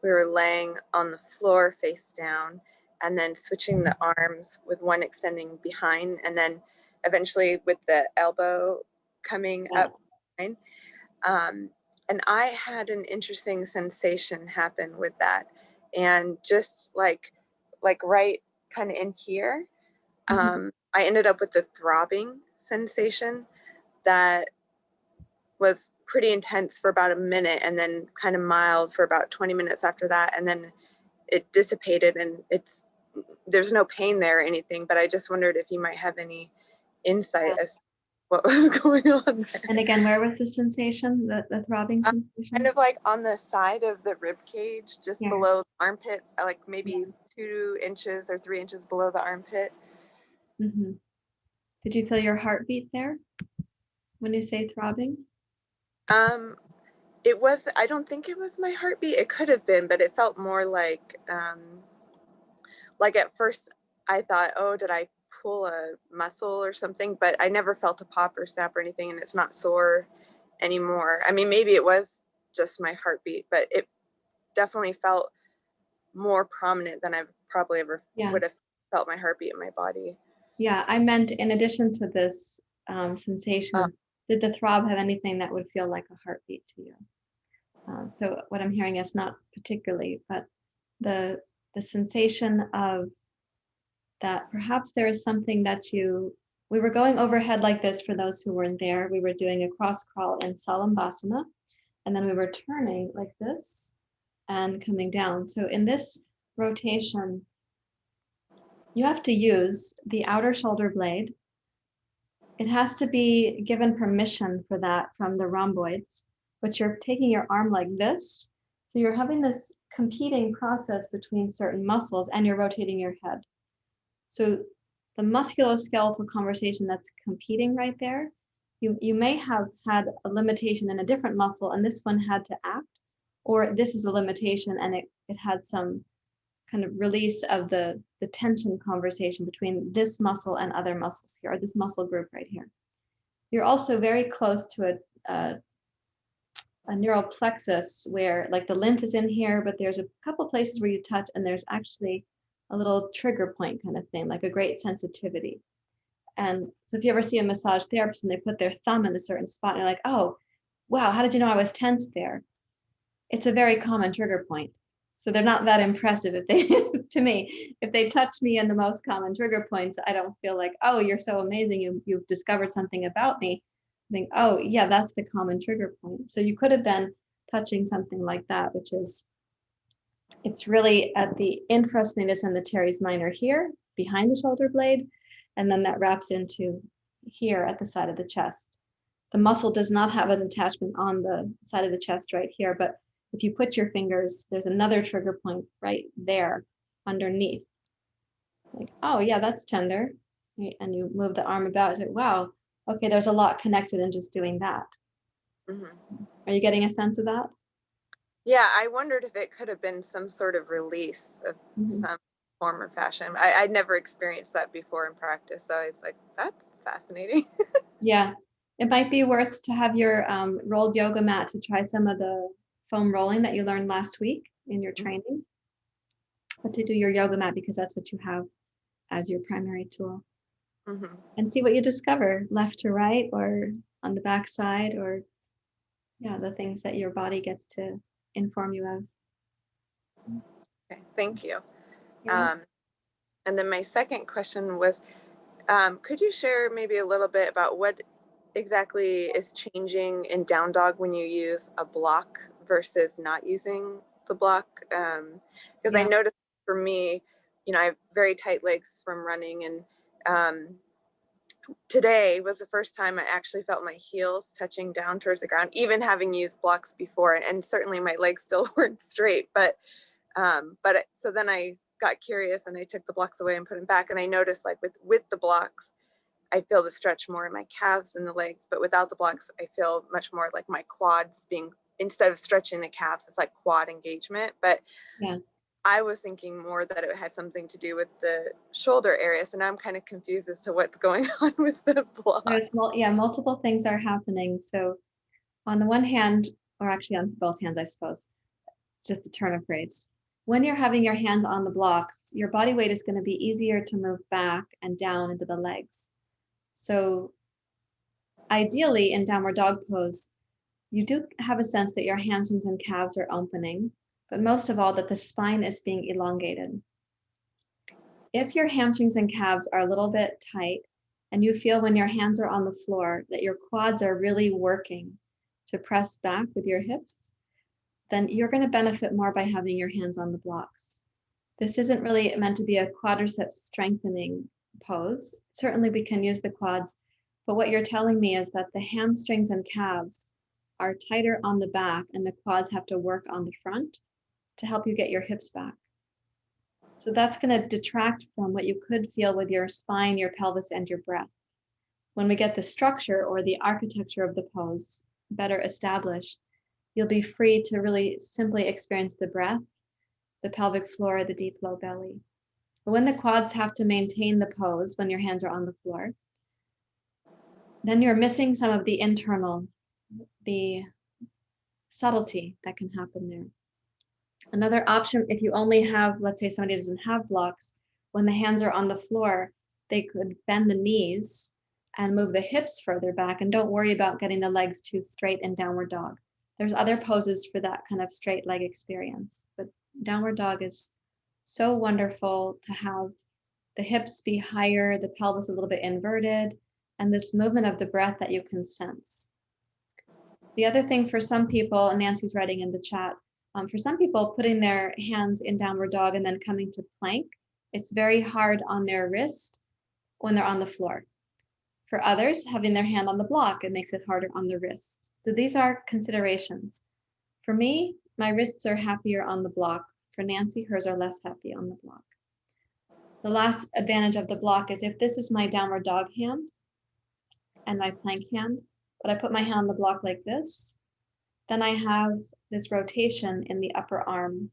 Speaker 2: we were laying on the floor face down and then switching the arms with one extending behind and then eventually with the elbow coming up behind. And I had an interesting sensation happen with that. And just like right kind of in here, I ended up with a throbbing sensation that was pretty intense for about a minute and then kind of mild for about 20 minutes after that. And then it dissipated and there's no pain there or anything, but I just wondered if you might have any insight as to what was going on there.
Speaker 1: And again, where was the sensation, the throbbing sensation?
Speaker 2: Kind of like on the side of the rib cage, just below the armpit, like maybe 2 inches or 3 inches below the armpit.
Speaker 1: Mm-hmm. Did you feel your heartbeat there when you say throbbing?
Speaker 2: It was, I don't think it was my heartbeat. It could have been, but it felt more like at first I thought, oh, did I pull a muscle or something? But I never felt a pop or snap or anything, and it's not sore anymore. I mean, maybe it was just my heartbeat, but it definitely felt more prominent than I probably ever would have felt my heartbeat in my body.
Speaker 1: Yeah, I meant in addition to this sensation, did the throb have anything that would feel like a heartbeat to you? So what I'm hearing is not particularly, but the sensation of that perhaps there is something that we were going overhead like this for those who weren't there. We were doing a cross crawl in Salambhasana, and then we were turning like this and coming down. So in this rotation, you have to use the outer shoulder blade. It has to be given permission for that from the rhomboids, but you're taking your arm like this. So you're having this competing process between certain muscles and you're rotating your head. So the musculoskeletal conversation that's competing right there, you may have had a limitation in a different muscle and this one had to act, or this is a limitation and it had some kind of release of the tension conversation between this muscle and other muscles here, or this muscle group right here. You're also very close to a neural plexus where like the lymph is in here, but there's a couple places where you touch and there's actually a little trigger point kind of thing, like a great sensitivity. And so if you ever see a massage therapist and they put their thumb in a certain spot, and you're like, oh, wow, how did you know I was tense there? It's a very common trigger point. So they're not that impressive if they, to me, if they touch me in the most common trigger points, I don't feel like, oh, you're so amazing. You've discovered something about me. I think, oh yeah, that's the common trigger point. So you could have been touching something like that, which is, it's really at the infraspinatus medius and the teres minor here, behind the shoulder blade, and then that wraps into here at the side of the chest. The muscle does not have an attachment on the side of the chest right here, but if you put your fingers, there's another trigger point right there underneath. Like, oh yeah, that's tender. Right? And you move the arm about, it's like, wow, okay, there's a lot connected in just doing that. Mm-hmm. Are you getting a sense of that?
Speaker 2: Yeah, I wondered if it could have been some sort of release of some form or fashion. I'd never experienced that before in practice. So it's like, that's fascinating.
Speaker 1: Yeah, it might be worth to have your rolled yoga mat to try some of the foam rolling that you learned last week in your training, but to do your yoga mat because that's what you have as your primary tool. And see what you discover, left to right or on the back side, or yeah, the things that your body gets to inform you of.
Speaker 2: Okay, thank you. And then my second question was, could you share maybe a little bit about what exactly is changing in down dog when you use a block versus not using the block? Because I noticed for me, I have very tight legs from running, and today was the first time I actually felt my heels touching down towards the ground, even having used blocks before, and certainly my legs still weren't straight. But so then I got curious and I took the blocks away and put them back, and I noticed like with the blocks, I feel the stretch more in my calves and the legs, but without the blocks, I feel much more like my quads being, instead of stretching the calves, it's like quad engagement. But I was thinking more that it had something to do with the shoulder area. So now I'm kind of confused as to what's going on with the blocks.
Speaker 1: There's multiple things are happening. So on the one hand, or actually on both hands, I suppose, just a turn of phrase. When you're having your hands on the blocks, your body weight is going to be easier to move back and down into the legs. So ideally in downward dog pose, you do have a sense that your hamstrings and calves are opening, but most of all that the spine is being elongated. If your hamstrings and calves are a little bit tight and you feel when your hands are on the floor that your quads are really working to press back with your hips, then you're going to benefit more by having your hands on the blocks. This isn't really meant to be a quadriceps strengthening pose. Certainly we can use the quads, but what you're telling me is that the hamstrings and calves are tighter on the back and the quads have to work on the front to help you get your hips back. So that's going to detract from what you could feel with your spine, your pelvis, and your breath. When we get the structure or the architecture of the pose better established, you'll be free to really simply experience the breath, the pelvic floor, the deep low belly. But when the quads have to maintain the pose when your hands are on the floor, then you're missing some of the internal, the subtlety that can happen there. Another option, if you only have, let's say somebody doesn't have blocks, when the hands are on the floor, they could bend the knees and move the hips further back, and don't worry about getting the legs too straight in downward dog. There's other poses for that kind of straight leg experience, but Downward dog is so wonderful to have the hips be higher, the pelvis a little bit inverted, and this movement of the breath that you can sense. The other thing for some people, and Nancy's writing in the chat, for some people, putting their hands in downward dog and then coming to plank, it's very hard on their wrist when they're on the floor. For others, having their hand on the block, it makes it harder on the wrist. So these are considerations. For me, my wrists are happier on the block. For Nancy, hers are less happy on the block. The last advantage of the block is if this is my downward dog hand and my plank hand, but I put my hand on the block like this, then I have this rotation in the upper arm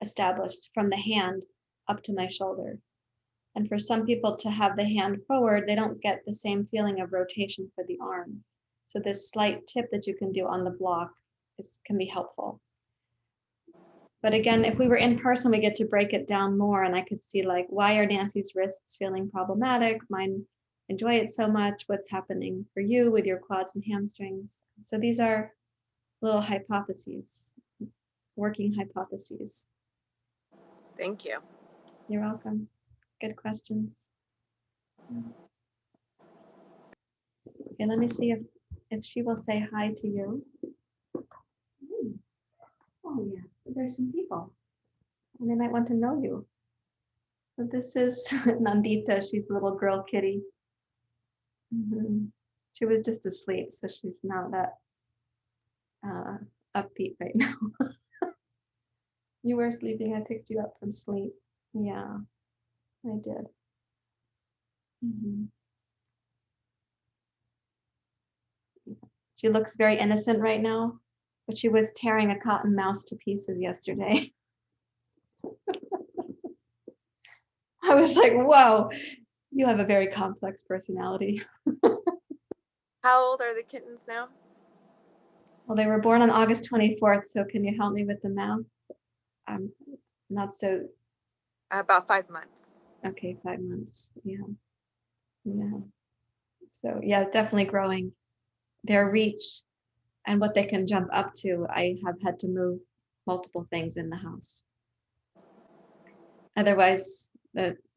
Speaker 1: established from the hand up to my shoulder. And for some people to have the hand forward, they don't get the same feeling of rotation for the arm. So this slight tip that you can do on the block can be helpful. But again, if we were in person, we get to break it down more, and I could see like, why are Nancy's wrists feeling problematic? Mine enjoy it so much. What's happening for you with your quads and hamstrings? So these are little hypotheses, working hypotheses.
Speaker 2: Thank you.
Speaker 1: You're welcome. Good questions. Okay, let me see if she will say hi to you. Oh yeah, there's some people, and they might want to know you. So this is Nandita. She's a little girl kitty. She was just asleep, so she's not that upbeat right now. You were sleeping. I picked you up from sleep. Yeah, I did. She looks very innocent right now, but she was tearing a cotton mouse to pieces yesterday. I was like, whoa, you have a very complex personality.
Speaker 2: How old are the kittens now?
Speaker 1: Well, they were born on August 24th, so can you help me with the math? Not so.
Speaker 2: About 5 months.
Speaker 1: Okay, 5 months. Yeah. So yeah, it's definitely growing. Their reach and what they can jump up to, I have had to move multiple things in the house. Otherwise,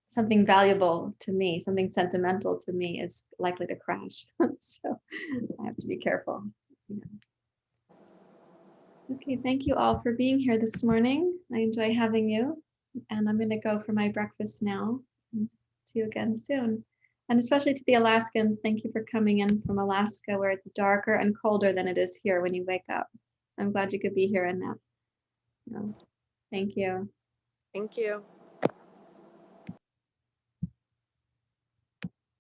Speaker 1: something valuable to me, something sentimental to me is likely to crash. So I have to be careful. Yeah. Okay, thank you all for being here this morning. I enjoy having you, and I'm going to go for my breakfast now. See you again soon. And especially to the Alaskans, thank you for coming in from Alaska, where it's darker and colder than it is here when you wake up. I'm glad you could be here in that. Thank you.
Speaker 2: Thank you.